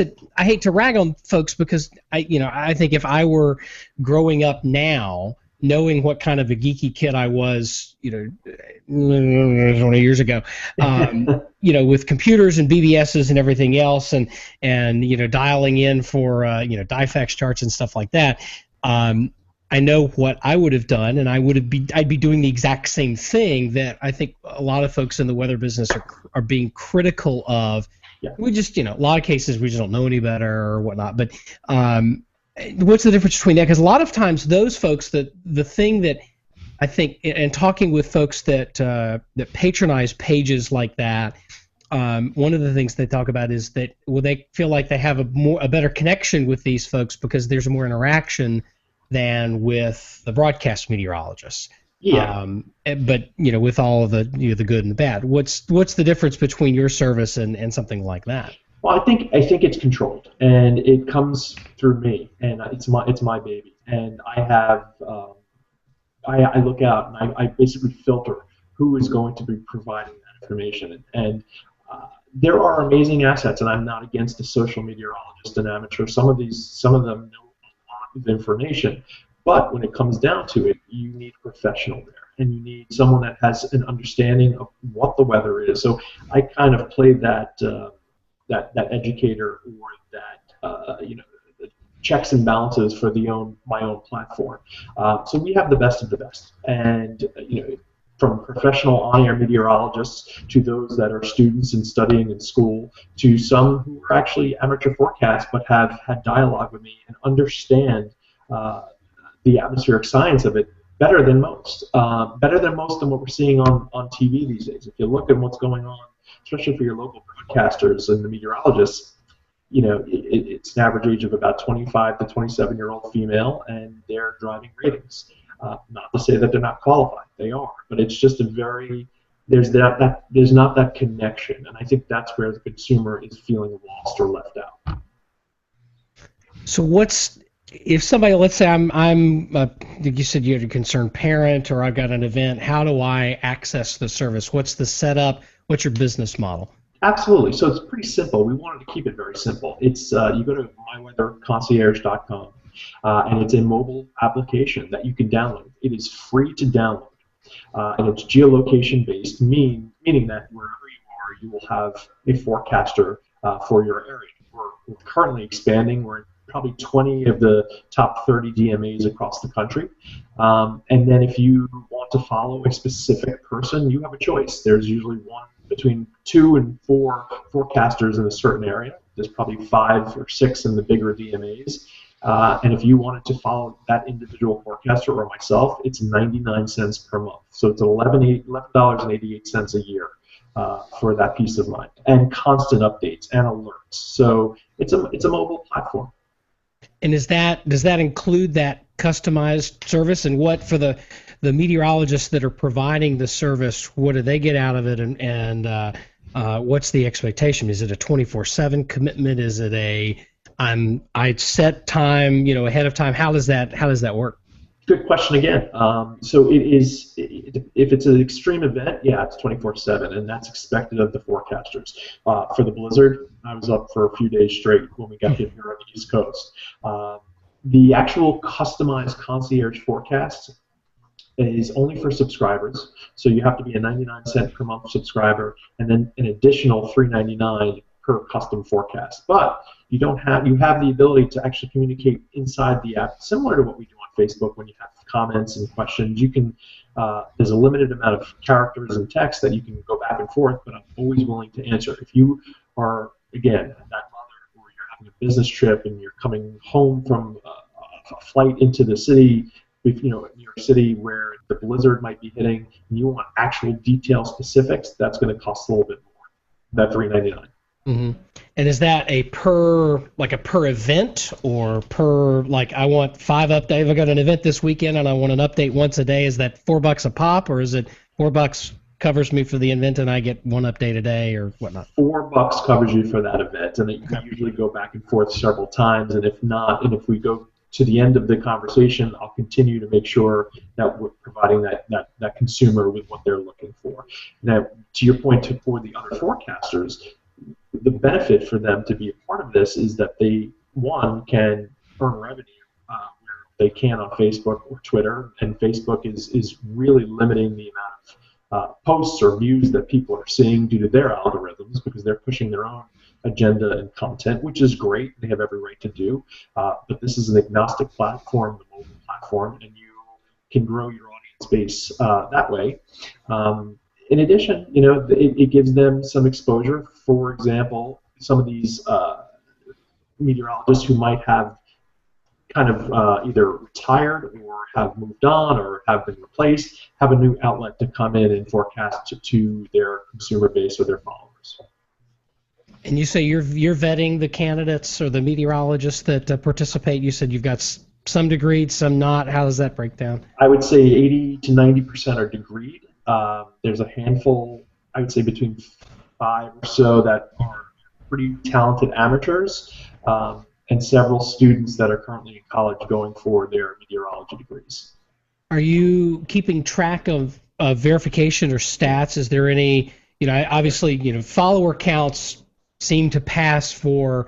to rag on folks because I think if I were growing up now, knowing what kind of a geeky kid I was, 20 years ago, with computers and BBSs and everything else, and dialing in for Difex charts and stuff like that. I know what I would have done, and I'd be doing the exact same thing that I think a lot of folks in the weather business are being critical of. Yeah. We just, a lot of cases we just don't know any better or whatnot. But what's the difference between that? Because a lot of times those folks, the thing that I think, and talking with folks that patronize pages like that, one of the things they talk about is that they feel like they have a better connection with these folks because there's more interaction than with the broadcast meteorologists. Yeah. But with all of the the good and the bad, what's the difference between your service and something like that? Well, I think it's controlled, and it comes through me, and it's my baby, and I have I look out and I basically filter who is going to be providing that information, and there are amazing assets, and I'm not against a social meteorologist and amateur. Some of them know a lot of information, but when it comes down to it, you need a professional there, and you need someone that has an understanding of what the weather is. So I kind of play that educator or that checks and balances for my own platform. So we have the best of the best, and from professional on-air meteorologists to those that are students and studying in school to some who are actually amateur forecasts but have had dialogue with me and understand the atmospheric science of it better than most than what we're seeing on TV these days. If you look at what's going on, especially for your local broadcasters and the meteorologists, it's an average age of about 25 to 27-year-old female, and they're driving ratings. Not to say that they're not qualified, they are, but it's just there's not that connection, and I think that's where the consumer is feeling lost or left out. So if somebody, let's say you said you're a concerned parent, or I've got an event, how do I access the service? What's the setup? What's your business model? Absolutely. So it's pretty simple. We wanted to keep it very simple. It's you go to myweatherconcierge.com, and it's a mobile application that you can download. It is free to download, and it's geolocation based, meaning that wherever you are, you will have a forecaster for your area. We're currently expanding. We're in probably 20 of the top 30 DMAs across the country. And then if you want to follow a specific person, you have a choice. There's usually between 2 and 4 forecasters in a certain area. There's probably 5 or 6 in the bigger DMAs. And if you wanted to follow that individual forecaster or myself, it's 99 cents per month. So it's $11.88 a year for that peace of mind, and constant updates and alerts. So it's a mobile platform. And does that include that customized service? And what for the meteorologists that are providing the service, what do they get out of it? And what's the expectation? Is it a 24/7 commitment? Is it I set time ahead of time? How does that work? Good question again. So it is, if it's an extreme event, yeah, it's 24/7, and that's expected of the forecasters. For the blizzard, I was up for a few days straight when we got hit here on the East Coast. The actual customized concierge forecast is only for subscribers, so you have to be a 99 cent per month subscriber, and then an additional $3.99 per custom forecast. But you have the ability to actually communicate inside the app, similar to what we do on Facebook when you have comments and questions. You can there's a limited amount of characters and text that you can go back and forth, but I'm always willing to answer. If you are, again, that mother, or you're having a business trip and you're coming home from a flight into the city, New York City, where the blizzard might be hitting, and you want actual detailed specifics, that's going to cost a little bit more. That $3.99. Mm-hmm. And is that a per event, or per, like, I want 5 updates? I've got an event this weekend and I want an update once a day. Is that $4 a pop, or is it $4 covers me for the event and I get 1 update a day or whatnot? $4 covers you for that event, and you can usually go back and forth several times. And if not, and if we go to the end of the conversation, I'll continue to make sure that we're providing that consumer with what they're looking for. Now, to your point, for the other forecasters, the benefit for them to be a part of this is that they, one, can earn revenue where they can on Facebook or Twitter, and Facebook is really limiting the amount of posts or views that people are seeing due to their algorithms, because they're pushing their own agenda and content, which is great. They have every right to do. But this is an agnostic platform, the mobile platform, and you can grow your audience base that way. In addition, it gives them some exposure. For example, some of these meteorologists who might have kind of either retired or have moved on or have been replaced have a new outlet to come in and forecast to their consumer base or their followers. And you say you're vetting the candidates or the meteorologists that participate. You said you've got some degreed, some not. How does that break down? I would say 80 to 90% are degreed. There's a handful, I would say between 5 or so, that are pretty talented amateurs, and several students that are currently in college going for their meteorology degrees. Are you keeping track of verification or stats? Is there any, obviously, follower counts seem to pass for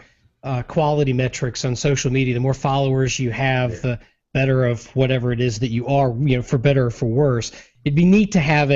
quality metrics on social media. The more followers you have, the better of whatever it is that you are, for better or for worse. It'd be neat to have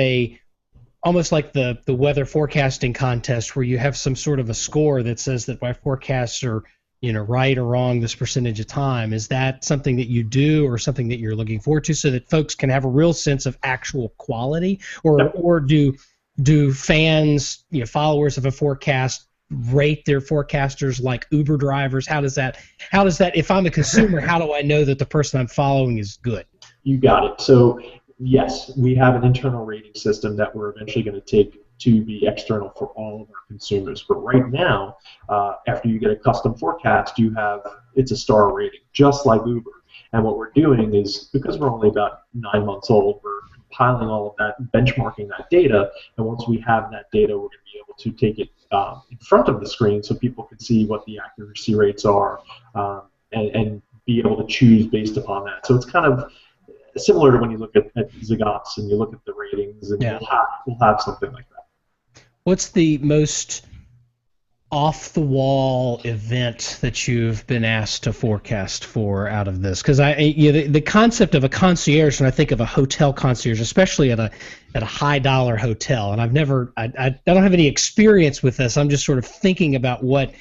almost like the weather forecasting contest, where you have some sort of a score that says that my forecasts are, right or wrong this percentage of time. Is that something that you do, or something that you're looking forward to, so that folks can have a real sense of actual quality, or do fans, followers of a forecast, rate their forecasters like Uber drivers? How does that, if I'm a consumer, how do I know that the person I'm following is good? You got it. So yes, we have an internal rating system that we're eventually going to take to be external for all of our consumers. But right now, after you get a custom forecast, it's a star rating, just like Uber. And what we're doing is, because we're only about 9 months old, we're compiling all of that, benchmarking that data, and once we have that data, we're going to be able to take it in front of the screen so people can see what the accuracy rates are, and be able to choose based upon that. So it's kind of similar to when you look at Zagots and you look at the ratings, and we'll have something like that. What's the most off-the-wall event that you've been asked to forecast for out of this? Because the concept of a concierge, when I think of a hotel concierge, especially at a high-dollar hotel, and I don't have any experience with this. I'm just sort of thinking about what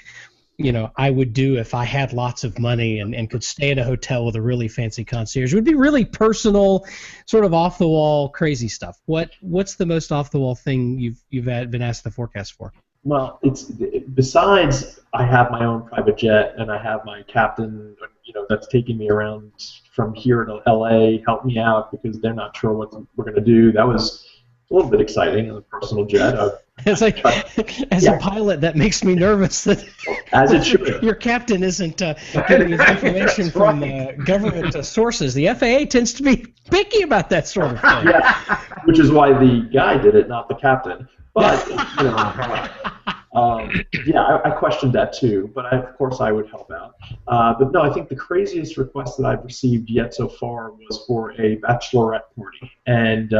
I would do if I had lots of money and could stay at a hotel with a really fancy concierge. It would be really personal, sort of off-the-wall, crazy stuff. What's the most off-the-wall thing you've been asked to forecast for? Well, besides I have my own private jet and I have my captain, that's taking me around from here to LA, help me out because they're not sure what we're going to do. That was a little bit exciting in a personal jet. It's like, as a pilot, that makes me nervous that as it should. Your captain isn't getting his information from government sources. The FAA tends to be picky about that sort of thing. Yeah, which is why the guy did it, not the captain. But I questioned that too. But of course I would help out. But no, I think the craziest request that I've received yet so far was for a bachelorette party, and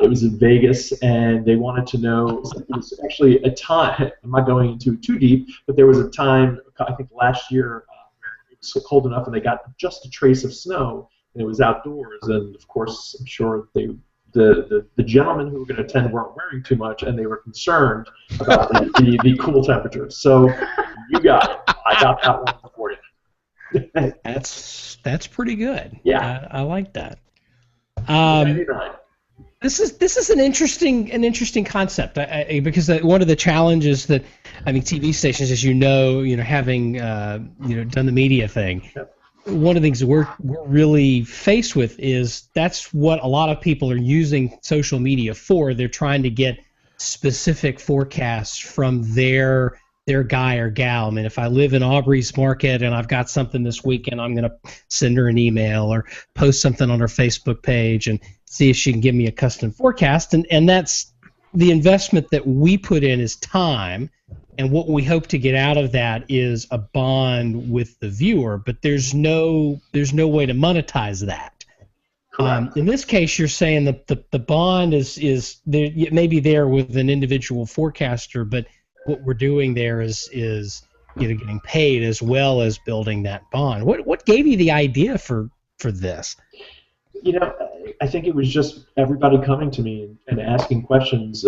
it was in Vegas, and they wanted to know. It was actually a time. I'm not going into it too deep, but there was a time I think last year where it was cold enough, and they got just a trace of snow, and it was outdoors, and of course I'm sure the gentlemen who were going to attend weren't wearing too much, and they were concerned about the cool temperatures. So you got it. I got that one for you. That's pretty good. Yeah, I like that. 99. This is an interesting concept because one of the challenges that TV stations, as having done the media thing. Yep. One of the things that we're really faced with is that's what a lot of people are using social media for. They're trying to get specific forecasts from their guy or gal. I mean, if I live in Aubrey's Market and I've got something this weekend, I'm going to send her an email or post something on her Facebook page and see if she can give me a custom forecast. And that's the investment that we put in is time. and what we hope to get out of that is a bond with the viewer, but there's no way to monetize that. In this case, you're saying the bond is there, it may be there with an individual forecaster, but what we're doing there is getting paid as well as building that bond. What gave you the idea for this? I think it was just everybody coming to me and asking questions,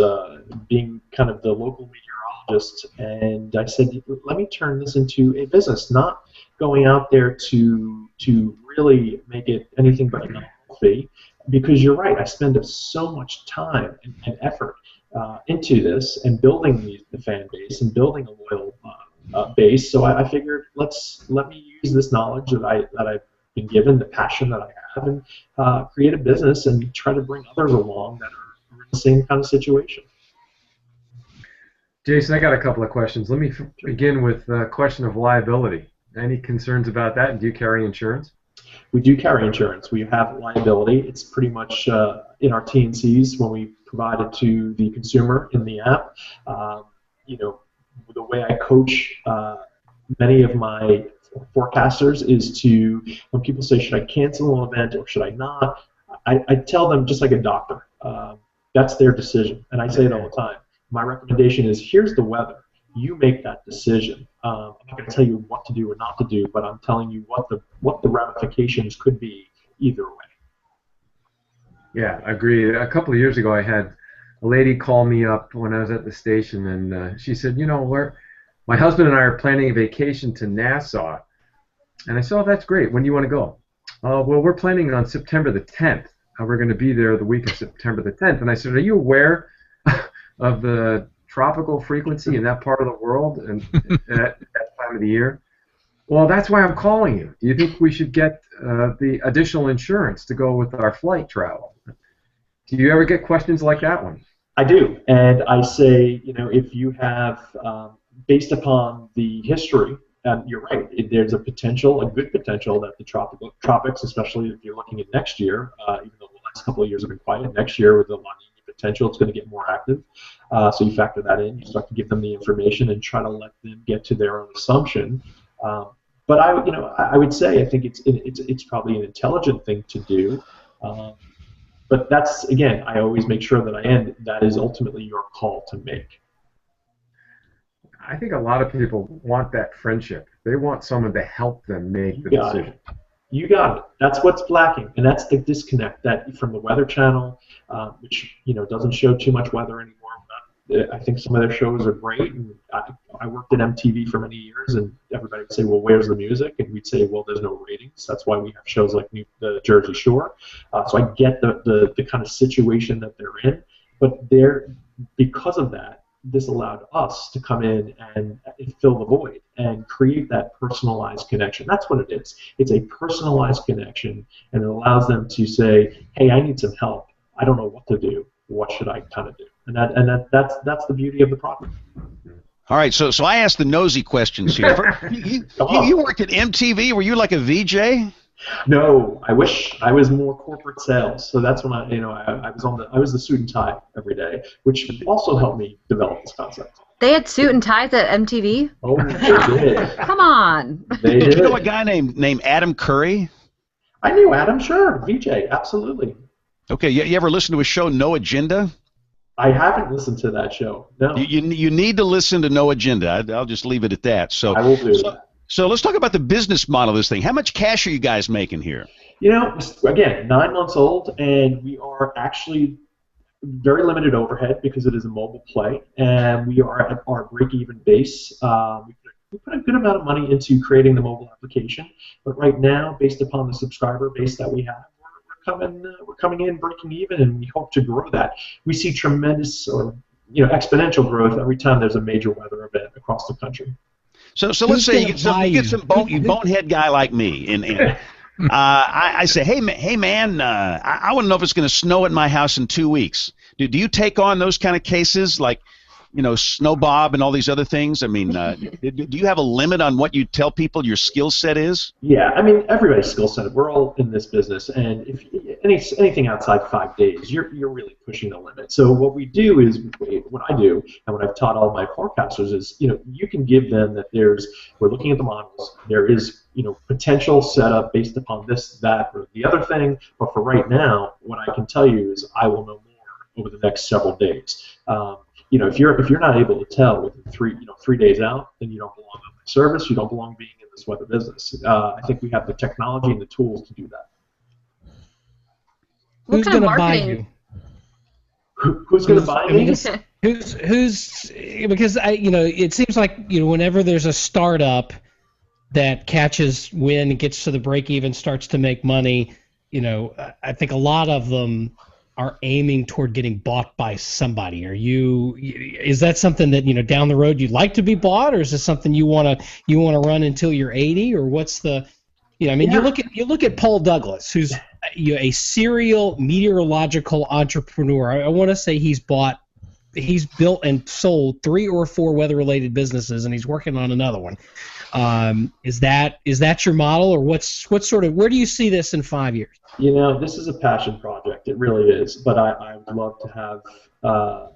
being kind of the local meteorologist, and I said, let me turn this into a business, not going out there to really make it anything but a novelty, because you're right, I spend so much time and effort into this and building the fan base and building a loyal base. So I figured let me use this knowledge that I've been given, the passion that I have, and create a business and try to bring others along that are in the same kind of situation. Jason, I got a couple of questions. Let me begin with the question of liability. Any concerns about that, and do you carry insurance? We do carry insurance. We have liability. It's pretty much in our T&Cs when we provide it to the consumer in the app. The way I coach many of my forecasters is to, when people say, should I cancel an event or should I not, I tell them just like a doctor. That's their decision, and I say it all the time. My recommendation is, here's the weather. You make that decision. I'm not going to tell you what to do or not to do, but I'm telling you what the ramifications could be either way. Yeah, I agree. A couple of years ago, I had a lady call me up when I was at the station, and she said, my husband and I are planning a vacation to Nassau. And I said, oh, that's great. When do you want to go? Well, we're planning on September the 10th. We're going to be there the week of September the 10th. And I said, are you aware of the tropical frequency in that part of the world and at that time of the year? Well, that's why I'm calling you. Do you think we should get the additional insurance to go with our flight travel? Do you ever get questions like that one? I do, and I say, if you have, based upon the history, you're right. There's a good potential that the tropics, especially if you're looking at next year, even though the last couple of years have been quiet, next year with the La Nina potential, it's going to get more active. So you factor that in. You start to give them the information and try to let them get to their own assumption. But I would say I think it's probably an intelligent thing to do. But that's, again, I always make sure that is ultimately your call to make. I think a lot of people want that friendship. They want someone to help them make the decision. You got it. That's what's lacking, and that's the disconnect that from the Weather Channel, which doesn't show too much weather anymore. I think some of their shows are great. And I worked at MTV for many years, and everybody would say, well, where's the music? And we'd say, well, there's no ratings. That's why we have shows like the Jersey Shore. So I get the kind of situation that they're in, but because of that, this allowed us to come in and fill the void and create that personalized connection. That's what it is. It's a personalized connection, and it allows them to say, hey, I need some help. I don't know what to do. What should I kind of do? And that's the beauty of the product. All right, so I asked the nosy questions here. You worked at MTV. Were you like a VJ? No, I wish I was more corporate sales. So that's when I was the suit and tie every day, which also helped me develop this concept. They had suit and ties at MTV? Oh, they did. Come on. They did. You know a guy named Adam Curry? I knew Adam, sure. VJ, absolutely. Okay, you ever listen to a show, No Agenda? I haven't listened to that show. No. You need to listen to No Agenda. I'll just leave it at that. So I will do that. So let's talk about the business model of this thing. How much cash are you guys making here? Again, 9 months old, and we are actually very limited overhead because it is a mobile play, and we are at our break-even base. We put a good amount of money into creating the mobile application, but right now, based upon the subscriber base that we have, we're coming in breaking even, and we hope to grow that. We see tremendous exponential growth every time there's a major weather event across the country. So let's say you get some bonehead guy like me, and I say, hey man, I want to know if it's going to snow at my house in 2 weeks. Do you take on those kind of cases like, Snow Bob and all these other things? I mean, do you have a limit on what you tell people your skill set is? Yeah, I mean, everybody's skill set. We're all in this business, and if anything outside 5 days, you're really pushing the limit. So what we do is, what I do, and what I've taught all my forecasters is, you can give them that we're looking at the models, there is, potential setup based upon this, that, or the other thing, but for right now, what I can tell you is I will know more over the next several days. If you're not able to tell within 3 days out, then you don't belong on my service, you don't belong being in this weather business. I think we have the technology and the tools to do that. Who's going to buy you? Who's going to buy me? Who's because it seems like whenever there's a startup that catches wind and gets to the break even, starts to make money, I think a lot of them are aiming toward getting bought by somebody. Is that something that down the road you'd like to be bought, or is this something you want to run until you're 80, or what's the you look at Paul Douglas, who's a serial meteorological entrepreneur. I want to say he's built and sold 3 or 4 weather-related businesses, and he's working on another one. Is that your model, or what sort of, where do you see this in 5 years? This is a passion project. It really is. But I would love to have the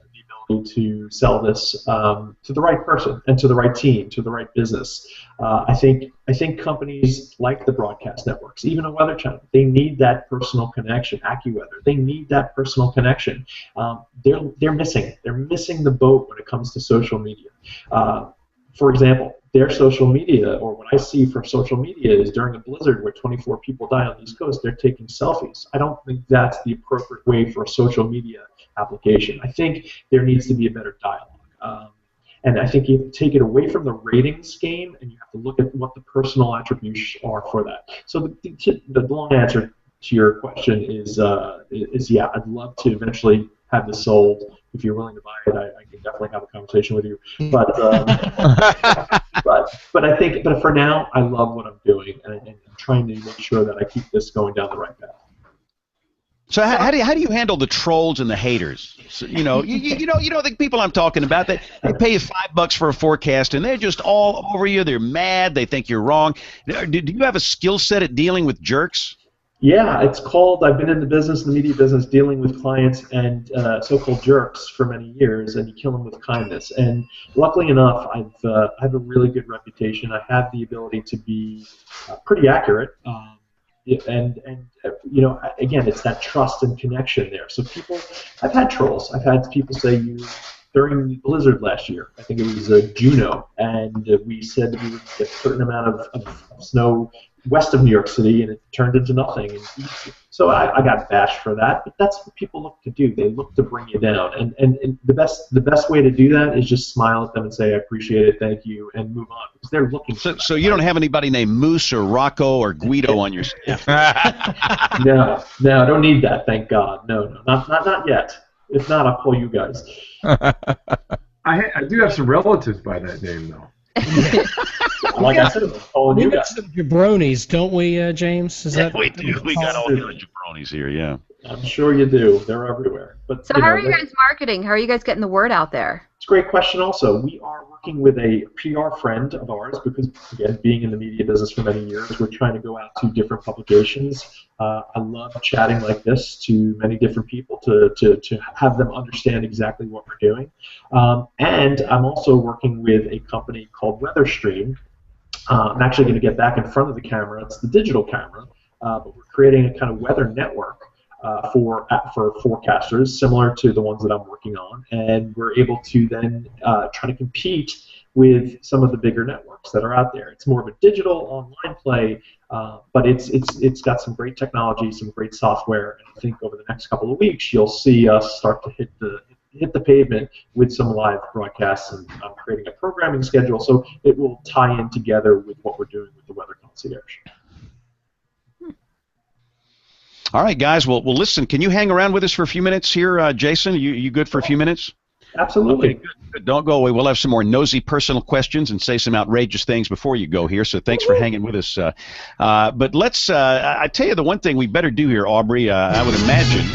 ability to sell this to the right person and to the right team, to the right business. I think companies like the broadcast networks, even a Weather Channel, they need that personal connection. AccuWeather, they need that personal connection. They're missing the boat when it comes to social media. For example, their social media, or what I see from social media, is during a blizzard where 24 people die on the East Coast, they're taking selfies. I don't think that's the appropriate way for a social media application. I think there needs to be a better dialogue. And I think you take it away from the ratings game, and you have to look at what the personal attributes are for that. So the long answer to your question is yeah, I'd love to eventually have this sold. If you're willing to buy it, I can definitely have a conversation with you. But but I think, but for now, I love what I'm doing, and I'm trying to make sure that I keep this going down the right path. So how do you handle the trolls and the haters? So, you know the people I'm talking about. They pay you $5 for a forecast, and they're just all over you. They're mad. They think you're wrong. Do you have a skill set at dealing with jerks? Yeah, it's called, I've been in the business, the media business, dealing with clients and so-called jerks for many years, and you kill them with kindness. And luckily enough, I have a really good reputation. I have the ability to be pretty accurate. And again, it's that trust and connection there. So I've had trolls. I've had people say, during the blizzard last year, I think it was Juno, and we said we would get a certain amount of snow west of New York City, and it turned into nothing. And so I got bashed for that, but that's what people look to do. They look to bring you down, and the best way to do that is just smile at them and say, I appreciate it, thank you, and move on, because they're looking for that. So you don't have anybody named Moose or Rocco or Guido on your staff? No, I don't need that, thank God. No, not yet. If not, I'll call you guys. I do have some relatives by that name, though. Like I said, I'm calling you guys. Some jabronis, don't we, James? We do. We got all the jabronis here, yeah. I'm sure you do. They're everywhere. But so how are you guys marketing? How are you guys getting the word out there? It's a great question also. We are working with a PR friend of ours because, again, being in the media business for many years, we're trying to go out to different publications. I love chatting like this to many different people to have them understand exactly what we're doing. And I'm also working with a company called WeatherStream. I'm actually going to get back in front of the camera. It's the digital camera, but we're creating a kind of weather network for forecasters, similar to the ones that I'm working on, and we're able to then try to compete with some of the bigger networks that are out there. It's more of a digital online play, but it's got some great technology, some great software, and I think over the next couple of weeks you'll see us start to hit the pavement with some live broadcasts, and I'm creating a programming schedule so it will tie in together with what we're doing with the Weather Concierge. All right, guys. Well, listen. Can you hang around with us for a few minutes here, Jason? You good for a few minutes? Absolutely. Okay, good. Don't go away. We'll have some more nosy personal questions and say some outrageous things before you go here. So thanks for hanging with us. But let's. I tell you the one thing we better do here, Aubrey. I would imagine.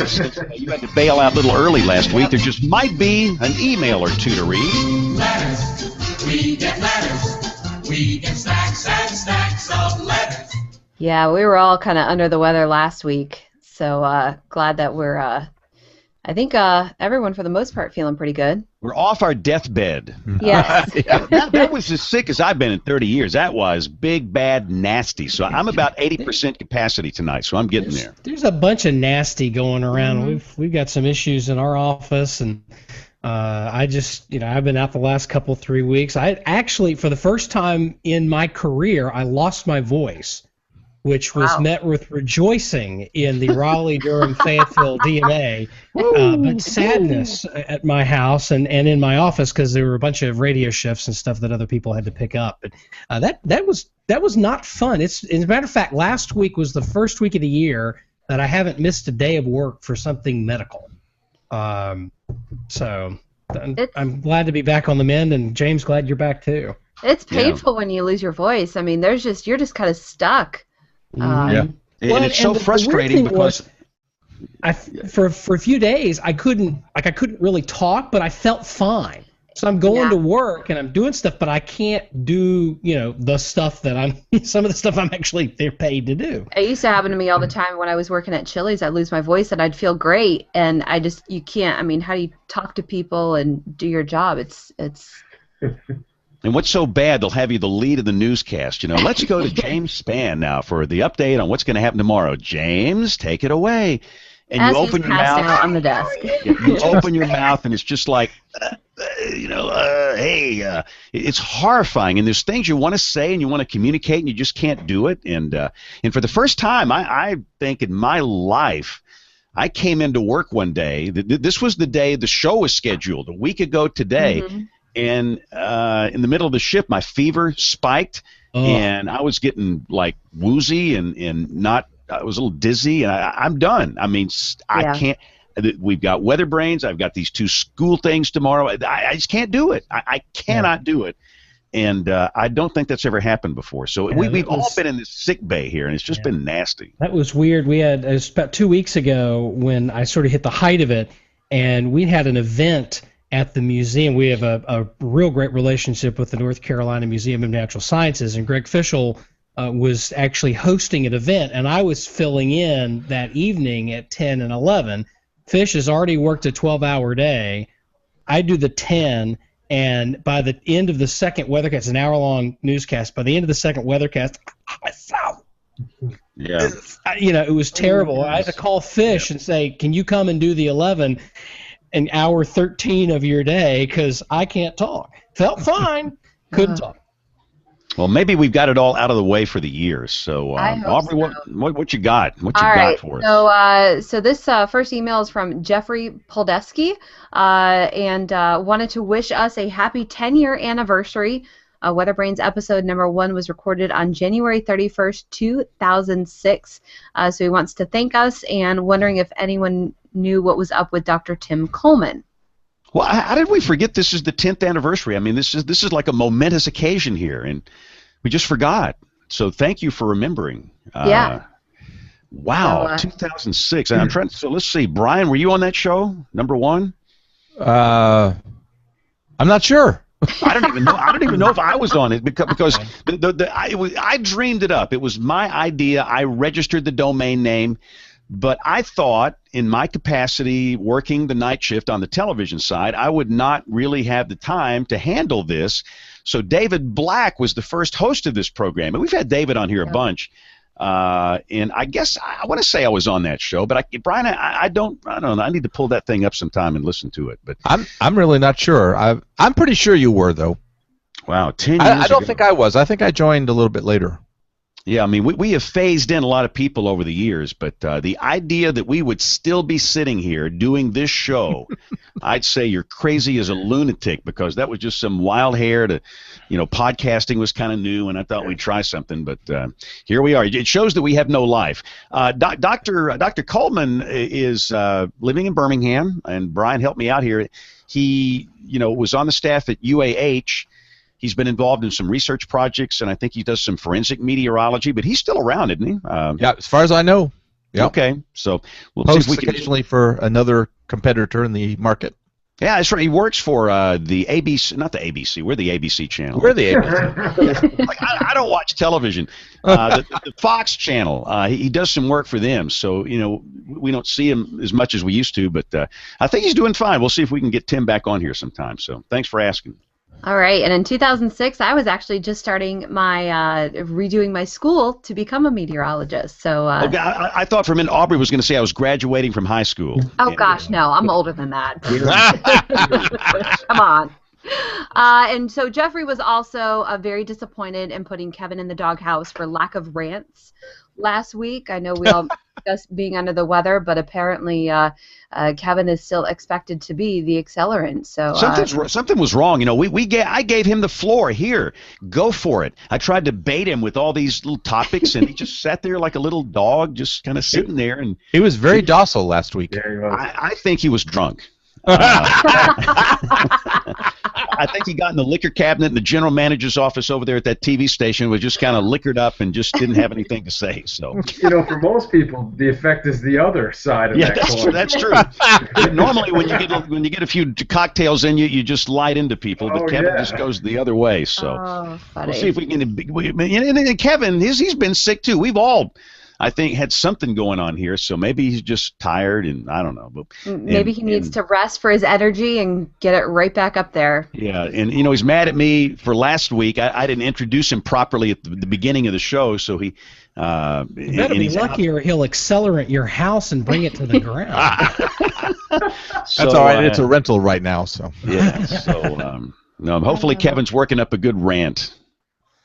Since you had to bail out a little early last week, there just might be an email or two to read. Letters. We get letters. We get stacks and stacks of letters. Yeah, we were all kind of under the weather last week. So glad that we're, I think everyone for the most part feeling pretty good. We're off our deathbed. Yes. That was as sick as I've been in 30 years. That was big, bad, nasty. So I'm about 80% capacity tonight, so I'm getting there. There's a bunch of nasty going around. Mm-hmm. We've got some issues in our office, and I just, I've been out the last 3 weeks. I actually, for the first time in my career, I lost my voice, which was met with rejoicing in the Raleigh-Durham-Fayetteville DMA, but sadness at my house and in my office because there were a bunch of radio shifts and stuff that other people had to pick up. But that was not fun. As a matter of fact, last week was the first week of the year that I haven't missed a day of work for something medical. So I'm glad to be back on the mend, and James, glad you're back too. It's painful when you lose your voice. I mean, you're just kind of stuck. And it's so frustrating because for a few days I couldn't really talk, but I felt fine. So I'm going to work and I'm doing stuff, but I can't do the stuff that some of the stuff they're paid to do. It used to happen to me all the time when I was working at Chili's. I'd lose my voice and I'd feel great, and you can't. I mean, how do you talk to people and do your job? It's. And what's so bad, they'll have you the lead of the newscast. Let's go to James Spann now for the update on what's going to happen tomorrow. James, take it away. And As you open your passed mouth out on the desk. You open your mouth, and it's just like, hey, it's horrifying. And there's things you want to say and you want to communicate, and you just can't do it. And for the first time, I think in my life, I came into work one day. This was the day the show was scheduled, a week ago today. Mm-hmm. And in the middle of the shift, my fever spiked, and I was getting like woozy and not. I was a little dizzy, and I'm done. I mean, I can't. We've got WeatherBrains. I've got these 2 school things tomorrow. I just can't do it. I cannot do it. And I don't think that's ever happened before. So we've all been in this sick bay here, and it's just been nasty. That was weird. It was about 2 weeks ago when I sort of hit the height of it, and we had an event at the museum. We have a real great relationship with the North Carolina Museum of Natural Sciences, and Greg Fischel was actually hosting an event, and I was filling in that evening at 10 and 11. Fish has already worked a 12-hour day. I do the 10, and by the end of the second weathercast, it's an hour-long newscast, by the end of the second weathercast, I felt it was terrible. I had to call Fish and say, can you come and do the 11 in hour 13 of your day, because I can't talk. Felt fine, couldn't talk. Well, maybe we've got it all out of the way for the year. So, Aubrey, what you got? What you got for us? So this first email is from Jeffrey Poldeski, and wanted to wish us a happy 10-year anniversary. WeatherBrains episode number 1 was recorded on January 31st, 2006. So he wants to thank us and wondering if anyone knew what was up with Dr. Tim Coleman. Well, how did we forget this is the 10th anniversary? I mean, this is like a momentous occasion here, and we just forgot. So thank you for remembering. Wow, 2006. And I'm trying. So let's see, Brian, were you on that show, number 1? I'm not sure. I don't even know if I was on it because I dreamed it up. It was my idea. I registered the domain name. But I thought, in my capacity working the night shift on the television side, I would not really have the time to handle this. So David Black was the first host of this program. And we've had David on here a bunch. And I guess I want to say I was on that show. But, Brian, I don't know. I need to pull that thing up sometime and listen to it. But I'm really not sure. I'm pretty sure you were, though. Wow, 10 years I don't ago. think I was. I think I joined a little bit later. Yeah, I mean, we have phased in a lot of people over the years, but the idea that we would still be sitting here doing this show, I'd say you're crazy as a lunatic, because that was just some wild hair to, podcasting was kind of new, and I thought we'd try something, but here we are. It shows that we have no life. Dr. Coleman is living in Birmingham, and Brian helped me out here. He, was on the staff at UAH. He's been involved in some research projects, and I think he does some forensic meteorology, but he's still around, isn't he? Yeah, as far as I know. Yep. Okay, so we'll posts see if we can occasionally for another competitor in the market. Yeah, that's right. He works for the ABC, not the ABC. We're the ABC channel. We're the ABC. Like, I don't watch television. The Fox channel. He does some work for them, so we don't see him as much as we used to. But I think he's doing fine. We'll see if we can get Tim back on here sometime. So thanks for asking. All right, and in 2006, I was actually just starting my redoing my school to become a meteorologist. So okay, I thought for a minute Aubrey was going to say I was graduating from high school. Oh gosh, no, I'm older than that. Come on. And so Jeffrey was also very disappointed in putting Kevin in the doghouse for lack of rants last week. I know we all discussed being under the weather, but apparently Kevin is still expected to be the accelerant. So something was wrong. I gave him the floor. Here, go for it. I tried to bait him with all these little topics, and he just sat there like a little dog, just kind of sitting there. And he was very docile last week. I think he was drunk. I think he got in the liquor cabinet in the general manager's office over there at that TV station, was just kind of liquored up and just didn't have anything to say. So, for most people, the effect is the other side of that coin. That's true. Normally, when you get a few cocktails in you, you just light into people. But Kevin just goes the other way. So we'll see if we can. And Kevin, he's been sick too. We've all, I think, had something going on here, so maybe he's just tired, and I don't know. But maybe he needs to rest for his energy and get it right back up there. Yeah, and he's mad at me for last week. I didn't introduce him properly at the beginning of the show, so he. You better be lucky, or he'll accelerate your house and bring it to the ground. That's all right. It's a rental right now, so. Yeah. So hopefully Kevin's working up a good rant.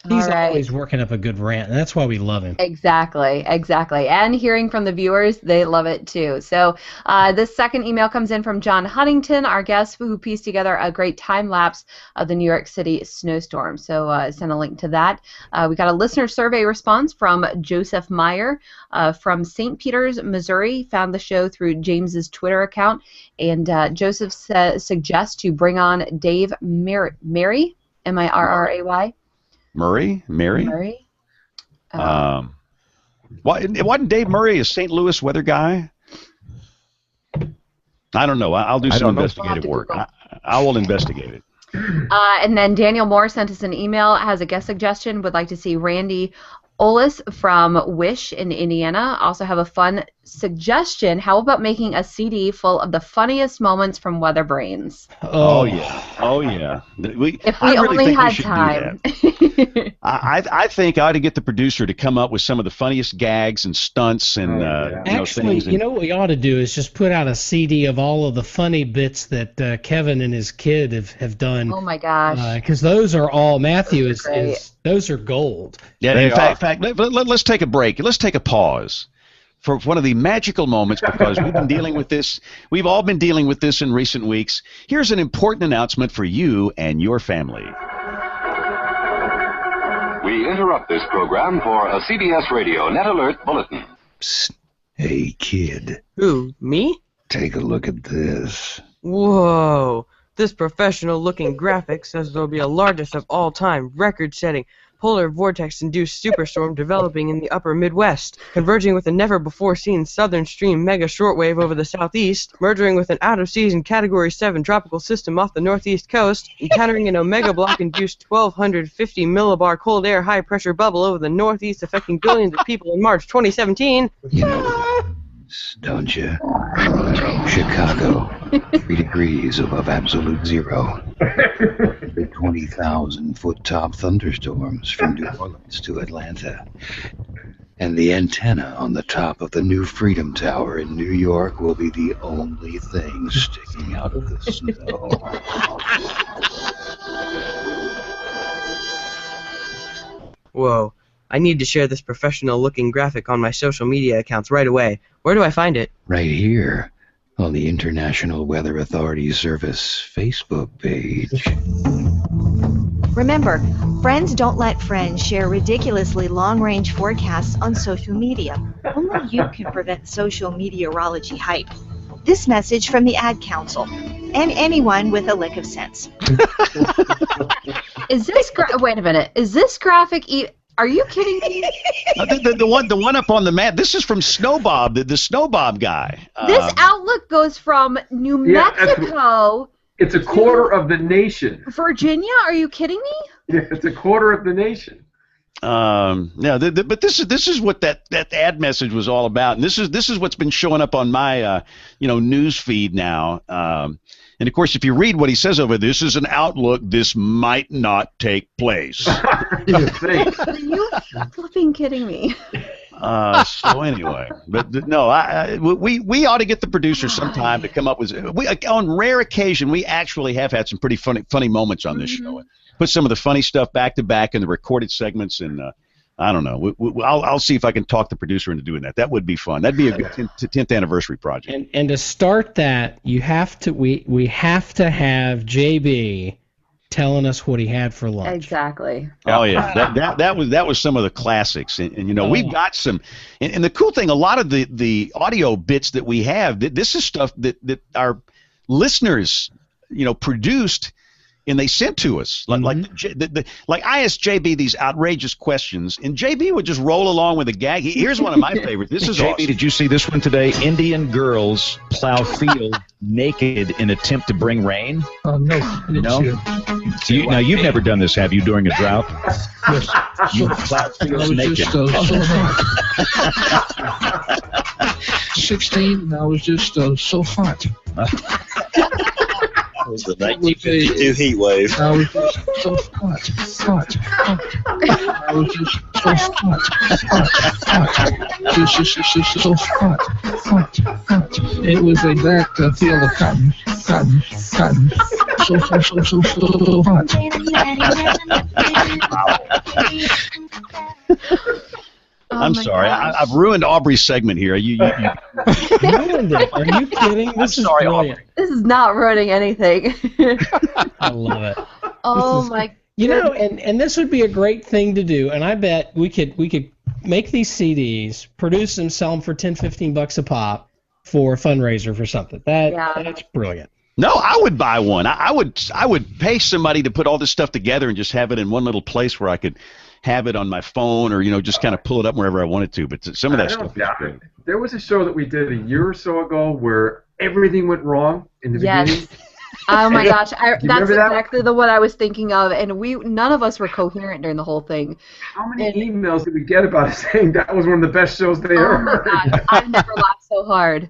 He's always working up a good rant, and that's why we love him. Exactly. And hearing from the viewers, they love it too. So this second email comes in from John Huntington, our guest, who pieced together a great time lapse of the New York City snowstorm. So send a link to that. We got a listener survey response from Joseph Meyer from St. Peters, Missouri. Found the show through James's Twitter account, and Joseph suggests to bring on Dave Murray, M-I-R-R-A-Y. Murray? Wasn't Dave Murray a St. Louis weather guy? I don't know. I'll do some investigative work. I will investigate it. And then Daniel Moore sent us an email, has a guest suggestion, would like to see Randy Olis from Wish in Indiana. Also have a fun suggestion. How about making a CD full of the funniest moments from WeatherBrains? Oh yeah. If we only had time. I think I ought to get the producer to come up with some of the funniest gags and stunts and actually, things. What we ought to do is just put out a CD of all of the funny bits that Kevin and his kid have done. Oh my gosh! Because those are all those are gold. Yeah. In fact, let's take a break. Let's take a pause for one of the magical moments, because we've been dealing with this. We've all been dealing with this in recent weeks. Here's an important announcement for you and your family. We interrupt this program for a CBS Radio Net Alert Bulletin. Psst. Hey, kid. Who, me? Take a look at this. Whoa. This professional-looking graphic says there'll be a largest of all-time, record-setting, polar vortex-induced superstorm developing in the upper Midwest, converging with a never-before-seen southern stream mega shortwave over the southeast, merging with an out-of-season Category 7 tropical system off the northeast coast, encountering an omega block-induced 1,250 millibar cold air high-pressure bubble over the northeast, affecting billions of people in March 2017. You know, don't you? Chicago, 3 degrees above absolute zero. 20,000-foot top thunderstorms from New Orleans to Atlanta. And the antenna on the top of the new Freedom Tower in New York will be the only thing sticking out of the snow. Whoa. I need to share this professional-looking graphic on my social media accounts right away. Where do I find it? Right here, on the International Weather Authority Service Facebook page. Remember, friends don't let friends share ridiculously long-range forecasts on social media. Only you can prevent social meteorology hype. This message from the Ad Council and anyone with a lick of sense. Is this wait a minute? Is this graphic? Are you kidding me? The one up on the map. This is from Snowbob, the Snowbob guy. This outlook goes from New Mexico It's a quarter of the nation. Virginia? Are you kidding me? Yeah, it's a quarter of the nation. Yeah, but this is what that ad message was all about, and this is what's been showing up on my news feed now. And of course, if you read what he says over, this is an outlook. This might not take place. Are you flipping kidding me? So anyway, but no, we ought to get the producers sometime to come up with. On rare occasion, we actually have had some pretty funny moments on this show. Put some of the funny stuff back to back in the recorded segments, and I don't know. I'll see if I can talk the producer into doing that. That would be fun. That'd be a good 10th anniversary project. And to start that, we have to have JB telling us what he had for lunch. Exactly. Oh yeah, that was some of the classics, and we've got some. And the cool thing, a lot of the audio bits that we have, this is stuff that our listeners, produced. And they sent to us, like I asked JB these outrageous questions, and JB would just roll along with a gag. Here's one of my favorites. This is JB, awesome. did you see this one today? Indian girls plow field naked in attempt to bring rain. No. No. Now you've never done this, have you? During a drought? Yes. You plow fields naked. Just, 16, and I was just so hot. It was the 1952 heat wave. I was just so hot. I was just so hot. Just so hot. It was a black field of cotton. So hot. I'm sorry. I've ruined Aubrey's segment here. You ruined it. Are you kidding? This is sorry, brilliant. This is not ruining anything. I love it. Oh my. And this would be a great thing to do. And I bet we could make these CDs, produce them, sell them for $10-15 a pop for a fundraiser for something. That's brilliant. No, I would buy one. I would pay somebody to put all this stuff together and just have it in one little place where I could have it on my phone or just kind of pull it up wherever I wanted to. But some of that stuff is great. There was a show that we did a year or so ago where everything went wrong in the beginning. Oh my gosh, that's that? exactly the one I was thinking of, and none of us were coherent during the whole thing. How many emails did we get about it saying that was one of the best shows they ever heard? Oh my gosh, I've never laughed so hard.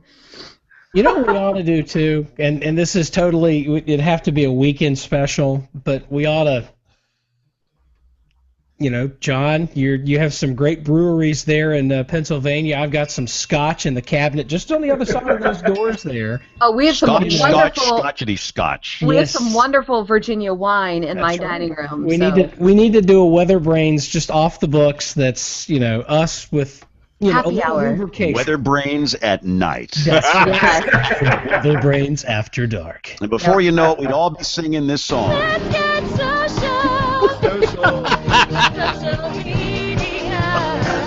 You know what we ought to do too, and this is totally, it'd have to be a weekend special, but we ought to, John, you have some great breweries there in Pennsylvania. I've got some scotch in the cabinet just on the other side of those doors there. Oh, we have some wonderful scotch. We have some wonderful Virginia wine in my dining room. We need to do a WeatherBrains just off the books. That's us with happy hour. WeatherBrains at night. That's right. WeatherBrains after dark. And before you know it, we'd all be singing this song. Let's get social.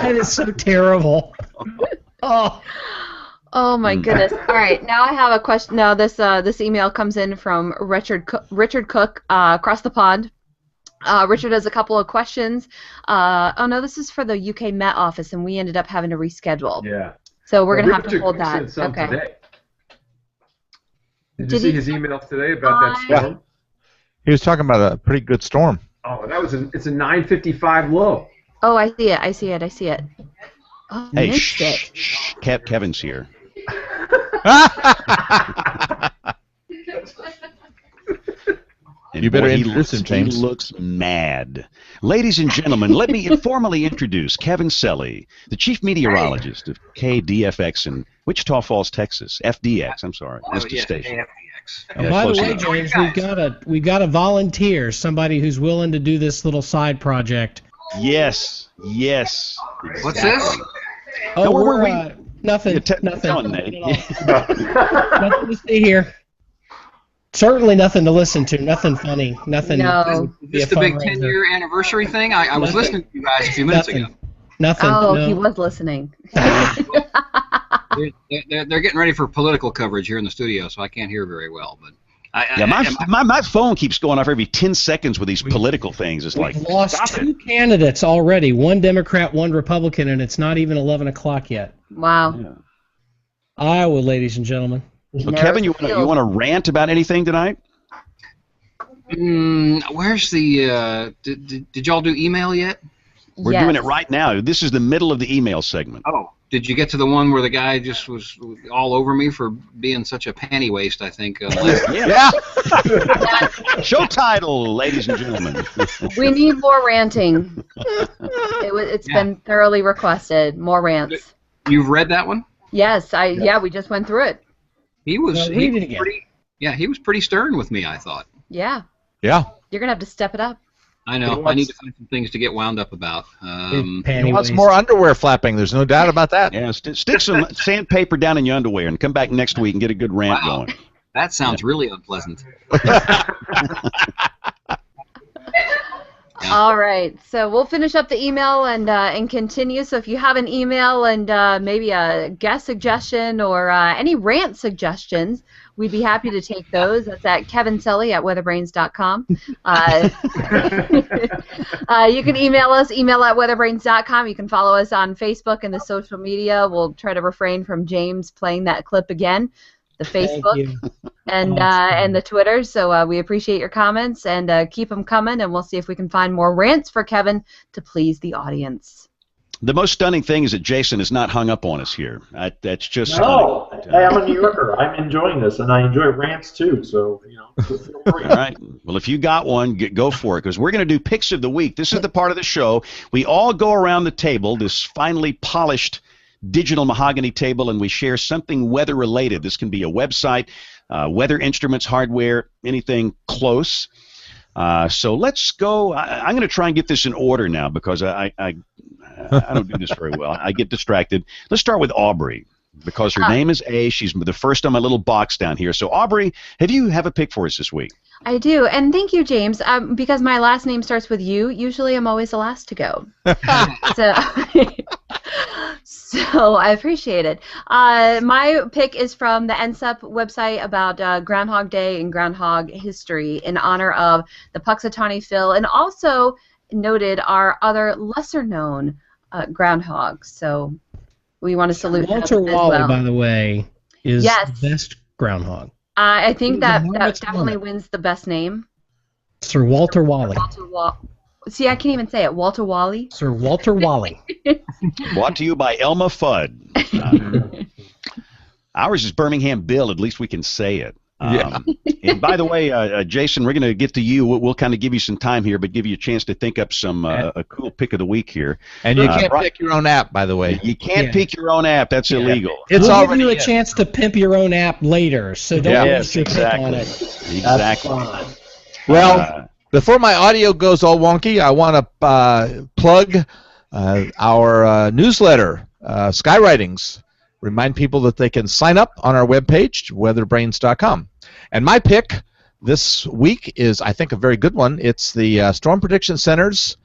That is so terrible. Oh my goodness! All right, now I have a question. Now this email comes in from Richard Cook across the pond. Richard has a couple of questions. Oh no, this is for the UK Met office, and we ended up having to reschedule. Yeah. So we're gonna have to hold that. Okay. Today. Did you see his emails today about that storm? He was talking about a pretty good storm. Oh, it's a 9:55 low. Oh, I see it. Oh, hey, shh. Kevin's here. You better introduce him, James. He looks mad. Ladies and gentlemen, let me formally introduce Kevin Selly, the chief meteorologist of KDFX in Wichita Falls, Texas. FDX, I'm sorry. Missed a station. FDX. Yeah, by the way, James, we've got a volunteer, somebody who's willing to do this little side project. Yes. Exactly. What's this? Oh, we're nothing. Nothing. Nothing to see here. Certainly nothing to listen to. Nothing funny. Nothing. No. Is this the big 10-year anniversary thing? I was listening to you guys a few minutes ago. Nothing. Oh, no. He was listening. They're getting ready for political coverage here in the studio, so I can't hear very well. But my phone keeps going off every 10 seconds with these political things. It's like we've lost two candidates already. One Democrat, one Republican, and it's not even 11 o'clock yet. Wow. Yeah. Iowa, ladies and gentlemen. So Kevin, you want to rant about anything tonight? Where's the? Did y'all do email yet? We're doing it right now. This is the middle of the email segment. Oh, did you get to the one where the guy just was all over me for being such a panty waste? I think. Yeah. Show title, ladies and gentlemen. We need more ranting. It's been thoroughly requested. More rants. You've read that one? Yes, we just went through it. He was pretty stern with me, I thought. Yeah. Yeah. You're gonna have to step it up. I know. I need to find some things to get wound up about. He wants more underwear flapping. There's no doubt about that. Yeah, stick some sandpaper down in your underwear and come back next week and get a good rant going. That sounds really unpleasant. All right, so we'll finish up the email and continue. So if you have an email and maybe a guest suggestion or any rant suggestions, we'd be happy to take those. That's at kevinselly@weatherbrains.com. You can email us, email@weatherbrains.com. You can follow us on Facebook and the social media. We'll try to refrain from James playing that clip again. The Facebook and the Twitter. So we appreciate your comments and keep them coming, and we'll see if we can find more rants for Kevin to please the audience. The most stunning thing is that Jason is not hung up on us here. That's just no. stunning. Hey, I'm a New Yorker. I'm enjoying this, and I enjoy rants too. So feel free. All right. Well, if you got one, go for it, because we're going to do picks of the week. This is the part of the show we all go around the table, this finely polished digital mahogany table, and we share something weather related. This can be a website, weather instruments, hardware, anything close. So let's go. I'm going to try and get this in order now because I don't do this very well. I get distracted. Let's start with Aubrey because her name is A. She's the first on my little box down here. So Aubrey, have a pick for us this week? I do, and thank you, James. Because my last name starts with U, usually I'm always the last to go. So I appreciate it. My pick is from the NSEP website about Groundhog Day and groundhog history in honor of the Puxatawney Phil, and also noted our other lesser-known groundhogs. So we want to salute Walter them as Wally, well. by the way, is the best groundhog. I think that definitely wins the best name. Sir Walter Wally. See, I can't even say it. Walter Wally. Sir Walter Wally. Brought to you by Elma Fudd. Ours is Birmingham Bill. At least we can say it. And by the way, Jason, we're going to get to you. We'll kind of give you some time here, but give you a chance to think up some a cool pick of the week here. And you can't pick your own app, by the way. You can't pick your own app. That's illegal. We'll give you a chance to pimp your own app later, so don't waste your pick on it. Exactly. Well, before my audio goes all wonky, I want to plug our newsletter, Skywritings. Remind people that they can sign up on our webpage, weatherbrains.com. And my pick this week is, I think, a very good one. It's the Storm Prediction Center's,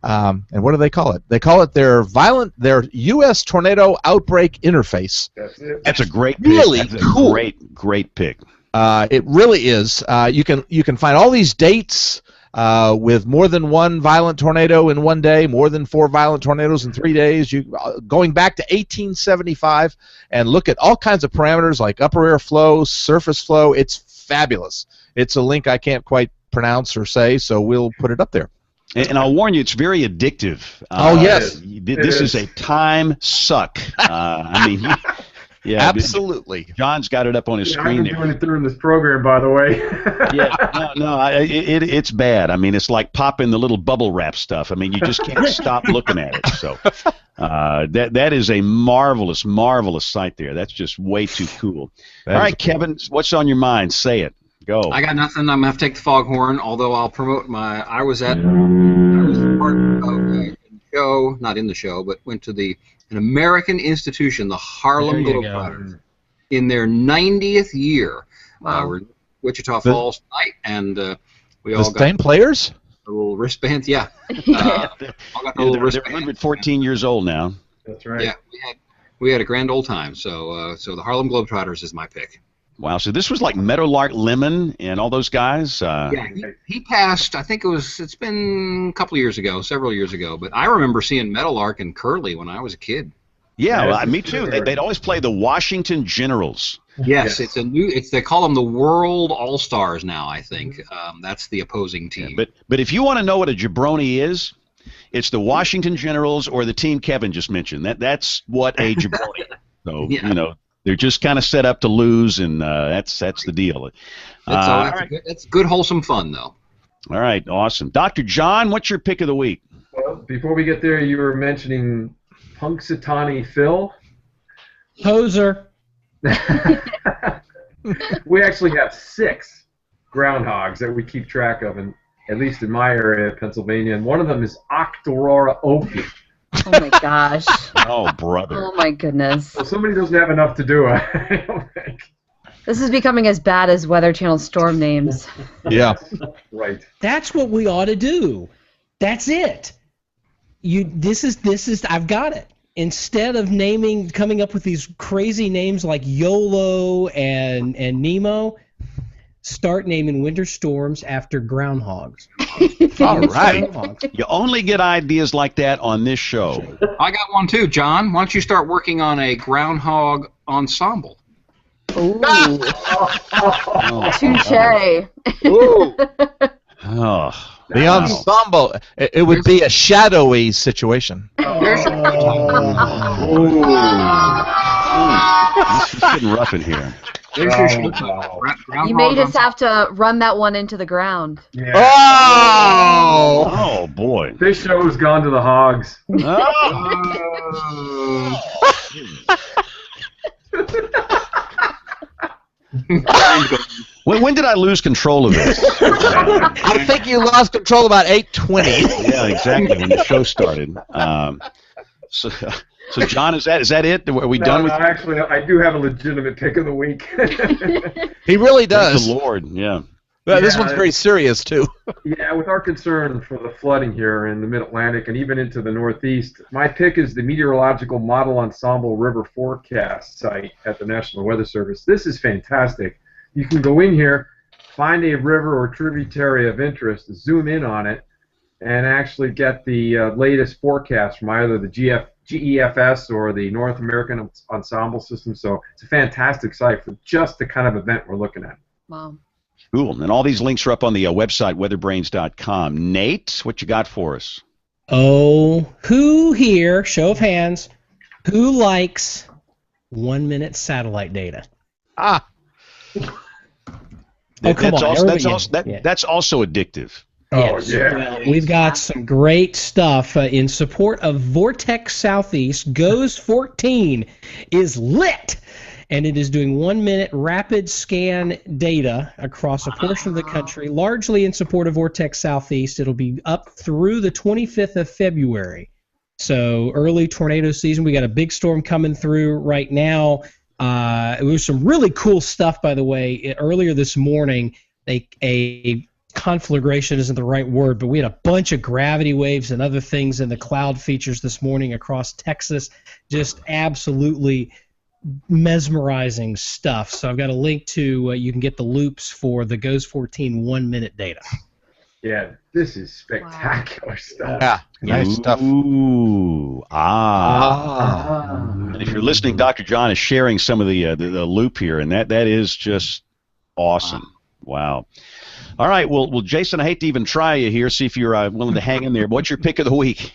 and what do they call it? They call it their U.S. Tornado Outbreak Interface. That's a great pick. Really That's cool. a great pick. It really is. You can find all these dates with more than one violent tornado in one day, more than 4 violent tornadoes in 3 days. Going back to 1875, and look at all kinds of parameters like upper air flow, surface flow. It's fabulous. It's a link I can't quite pronounce or say, so we'll put it up there. And I'll warn you, it's very addictive. Yes. This is a time suck. I mean, yeah, absolutely. John's got it up on his screen I'm there. doing it through in this program, by the way. It's bad. I mean, it's like popping the little bubble wrap stuff. I mean, you just can't stop looking at it. So that is a marvelous, marvelous site there. That's just way too cool. All right, Kevin, what's on your mind? Say it. Go. I got nothing. I'm going to have to take the foghorn, although I'll promote I was part of a show, not in the show, but went to an American institution, the Harlem Globetrotters, in their 90th year. We're in Wichita Falls tonight, and we all got same players? A little wristbands, yeah. All got the little they're 114 years old now. That's right. Yeah, we had a grand old time. So the Harlem Globetrotters is my pick. Wow, so this was like Meadowlark Lemon and all those guys? Yeah, he passed, I think it's been a couple of years ago, several years ago, but I remember seeing Meadowlark and Curly when I was a kid. Yeah, well, me too. They'd always play the Washington Generals. Yes, it's a new. They call them the World All Stars now. I think that's the opposing team. Yeah, but if you want to know what a jabroni is, it's the Washington Generals or the team Kevin just mentioned. That's what a jabroni is. So they're just kind of set up to lose, and that's the deal. That's good, wholesome fun, though. All right, awesome. Dr. John, what's your pick of the week? Well, before we get there, you were mentioning Punxsutawney Phil. Poser. We actually have 6 groundhogs that we keep track of, and at least in my area of Pennsylvania, and one of them is Octorora Opie. Oh my gosh. Oh, brother. Oh my goodness. Well, somebody doesn't have enough to do, I don't think. This is becoming as bad as Weather Channel storm names. Yeah. Right. That's what we ought to do. That's it. This is I've got it. Instead of coming up with these crazy names like YOLO and Nemo, start naming winter storms after groundhogs. All right. You only get ideas like that on this show. I got one too, John. Why don't you start working on a groundhog ensemble? Ooh. Oh, touche. Ooh. Oh, the ensemble. It would be a shadowy situation. There's It's getting rough in here. You may just have to run that one into the ground. Yeah. Oh boy. This show has gone to the hogs. When did I lose control of this? I think you lost control about 8:20. Yeah, exactly, when the show started. So John, is that it? Are we done with? Actually, I do have a legitimate pick of the week. He really does. Thank the Lord, yeah. But this one's very serious too. Yeah, with our concern for the flooding here in the Mid-Atlantic and even into the Northeast, my pick is the Meteorological Model Ensemble River Forecast site at the National Weather Service. This is fantastic. You can go in here, find a river or tributary of interest, zoom in on it, and actually get the latest forecast from either the GEFS or the North American Ensemble System. So it's a fantastic site for just the kind of event we're looking at. Wow. Cool. And all these links are up on the website, weatherbrains.com. Nate, what you got for us? Oh, who here, show of hands, who likes 1-minute satellite data? Ah. Oh, come on. That's also addictive. Yes. Oh, yeah. Well, we've got some great stuff in support of Vortex Southeast. GOES 14 is lit, and it is doing 1-minute rapid scan data across a portion of the country, largely in support of Vortex Southeast. It'll be up through the 25th of February. So early tornado season. We got a big storm coming through right now. It was some really cool stuff, by the way. Earlier this morning, a conflagration isn't the right word, but we had a bunch of gravity waves and other things in the cloud features this morning across Texas. Just absolutely mesmerizing stuff. So I've got a link to, you can get the loops for the GOES 14 1-minute data. Yeah, this is spectacular stuff. Yeah, nice stuff. Ooh, And if you're listening, Dr. John is sharing some of the loop here, and that is just awesome. Wow. All right, well, Jason, I hate to even try you here, see if you're willing to hang in there. But what's your pick of the week?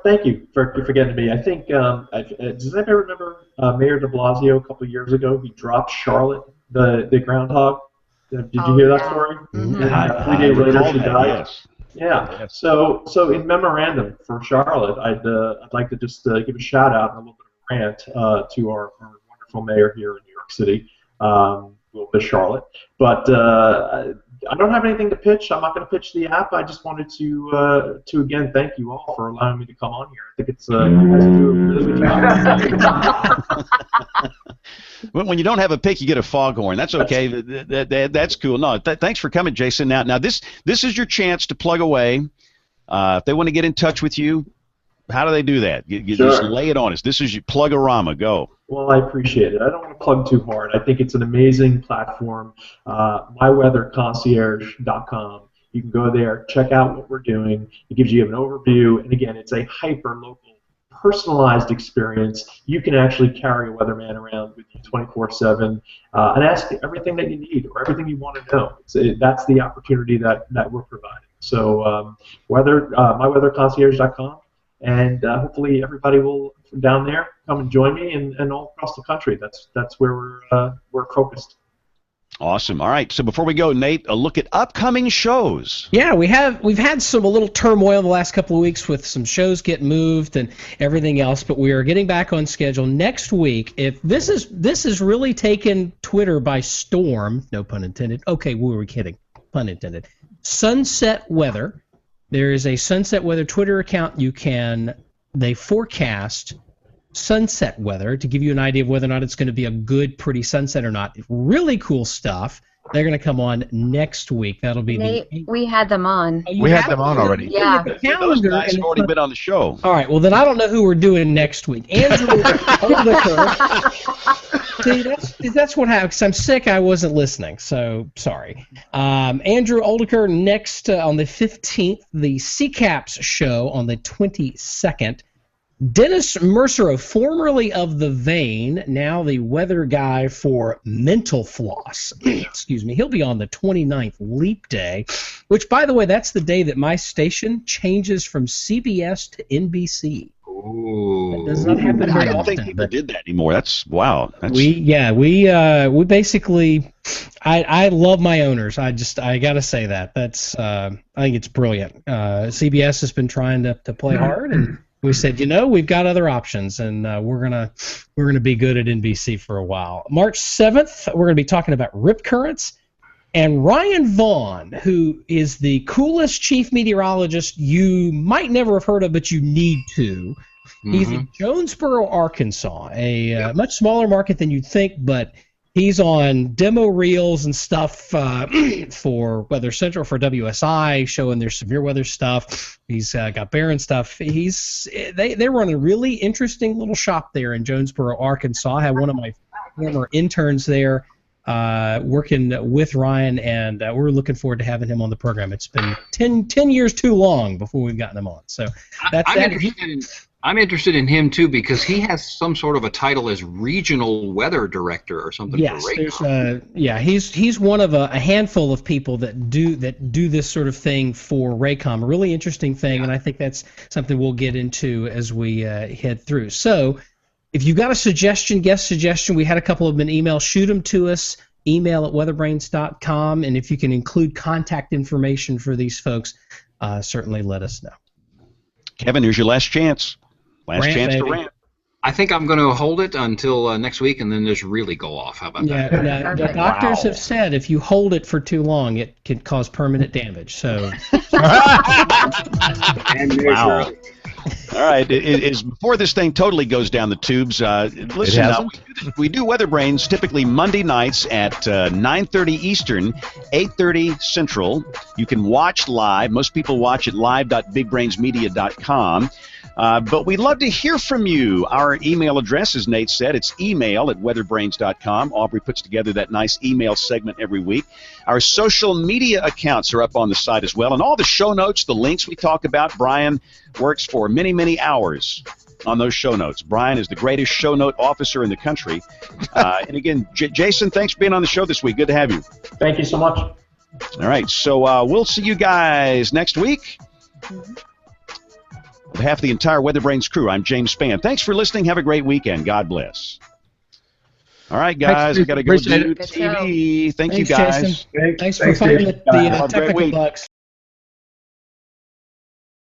Thank you for getting to me. I think, does anybody remember Mayor de Blasio a couple of years ago? He dropped Charlotte, the groundhog. Did you hear that story? Mm-hmm. 3 days later, she died. Yes. Yeah. Yes. So in memorandum for Charlotte, I'd like to just give a shout out and a little bit of rant to our wonderful mayor here in New York City, Miss Charlotte. But I don't have anything to pitch. I'm not going to pitch the app. I just wanted to again thank you all for allowing me to come on here. I think it's you guys do a really good job. When you don't have a pick, you get a foghorn. That's okay. That's cool. No, thanks for coming, Jason. Now this is your chance to plug away. If they want to get in touch with you, how do they do that? You Sure. Just lay it on us. This is your plug-a-rama. Go. Well, I appreciate it. I don't want to plug too hard. I think it's an amazing platform. MyWeatherConcierge.com. You can go there, check out what we're doing. It gives you an overview, and again, it's a hyper-local, personalized experience. You can actually carry a weatherman around with you 24/7 and ask everything that you need or everything you want to know. That's the opportunity that we're providing. So myweatherconcierge.com, and hopefully everybody will down there come and join me, and all across the country. That's where we're focused. Awesome. All right. So before we go, Nate, a look at upcoming shows. Yeah, we've had a little turmoil the last couple of weeks with some shows getting moved and everything else, but we are getting back on schedule next week. If this is really taken Twitter by storm, no pun intended. Okay, we were kidding. Pun intended. Sunset Weather. There is a Sunset Weather Twitter account. They forecast sunset weather to give you an idea of whether or not it's going to be a good, pretty sunset or not. Really cool stuff. They're going to come on next week. That'll be we had them on. We had them on already. Yeah. Those guys have already been on the show. All right. Well, then I don't know who we're doing next week. Andrew Oldiker. See, that's what happened. 'Cause I'm sick. I wasn't listening. So sorry. Andrew Oldiker next on the 15th. The CCAPS show on the 22nd. Dennis Mercero, formerly of The Vein, now the weather guy for Mental Floss. Excuse me. He'll be on the 29th, Leap Day, which, by the way, that's the day that my station changes from CBS to NBC. Ooh. That does not happen very I don't often. think people did that anymore. That's wow. We basically, I love my owners. I gotta say that. That's I think it's brilliant. CBS has been trying to play hard, and we said, we've got other options, and we're gonna be good at NBC for a while. March 7th, we're gonna be talking about rip currents, and Ryan Vaughn, who is the coolest chief meteorologist you might never have heard of, but you need to. He's in Jonesboro, Arkansas, a much smaller market than you'd think, but he's on demo reels and stuff for Weather Central, for WSI, showing their severe weather stuff. He's got Barron stuff. They run a really interesting little shop there in Jonesboro, Arkansas. I had one of my former interns there working with Ryan, and we're looking forward to having him on the program. It's been 10 years too long before we've gotten him on. So I'm interested in him too, because he has some sort of a title as regional weather director or something. Yes, for Raycom. he's one of a handful of people that do this sort of thing for Raycom. A really interesting thing, and I think that's something we'll get into as we head through. So, if you've got a suggestion, guest suggestion, we had a couple of them in email. Shoot them to us. Email at weatherbrains.com, and if you can include contact information for these folks, certainly let us know. Kevin, here's your last chance. Last chance to rant. I think I'm going to hold it until next week, and then just really go off. How about that? Yeah, the doctors have said if you hold it for too long, it can cause permanent damage. So. Wow. All right. It is before this thing totally goes down the tubes. Listen, we do Weather Brains typically Monday nights at 9:30 Eastern, 8:30 Central. You can watch live. Most people watch at live.bigbrainsmedia.com. But we'd love to hear from you. Our email address, as Nate said, it's email@weatherbrains.com. Aubrey puts together that nice email segment every week. Our social media accounts are up on the site as well. And all the show notes, the links we talk about, Brian works for many, many hours on those show notes. Brian is the greatest show note officer in the country. And again, Jason, thanks for being on the show this week. Good to have you. Thank you so much. All right, so we'll see you guys next week. On behalf of the entire Weather Brains crew, I'm James Spann. Thanks for listening. Have a great weekend. God bless. All right, guys, I got to go do TV. Thank you, guys. Jason. Thanks for fighting the technical bugs.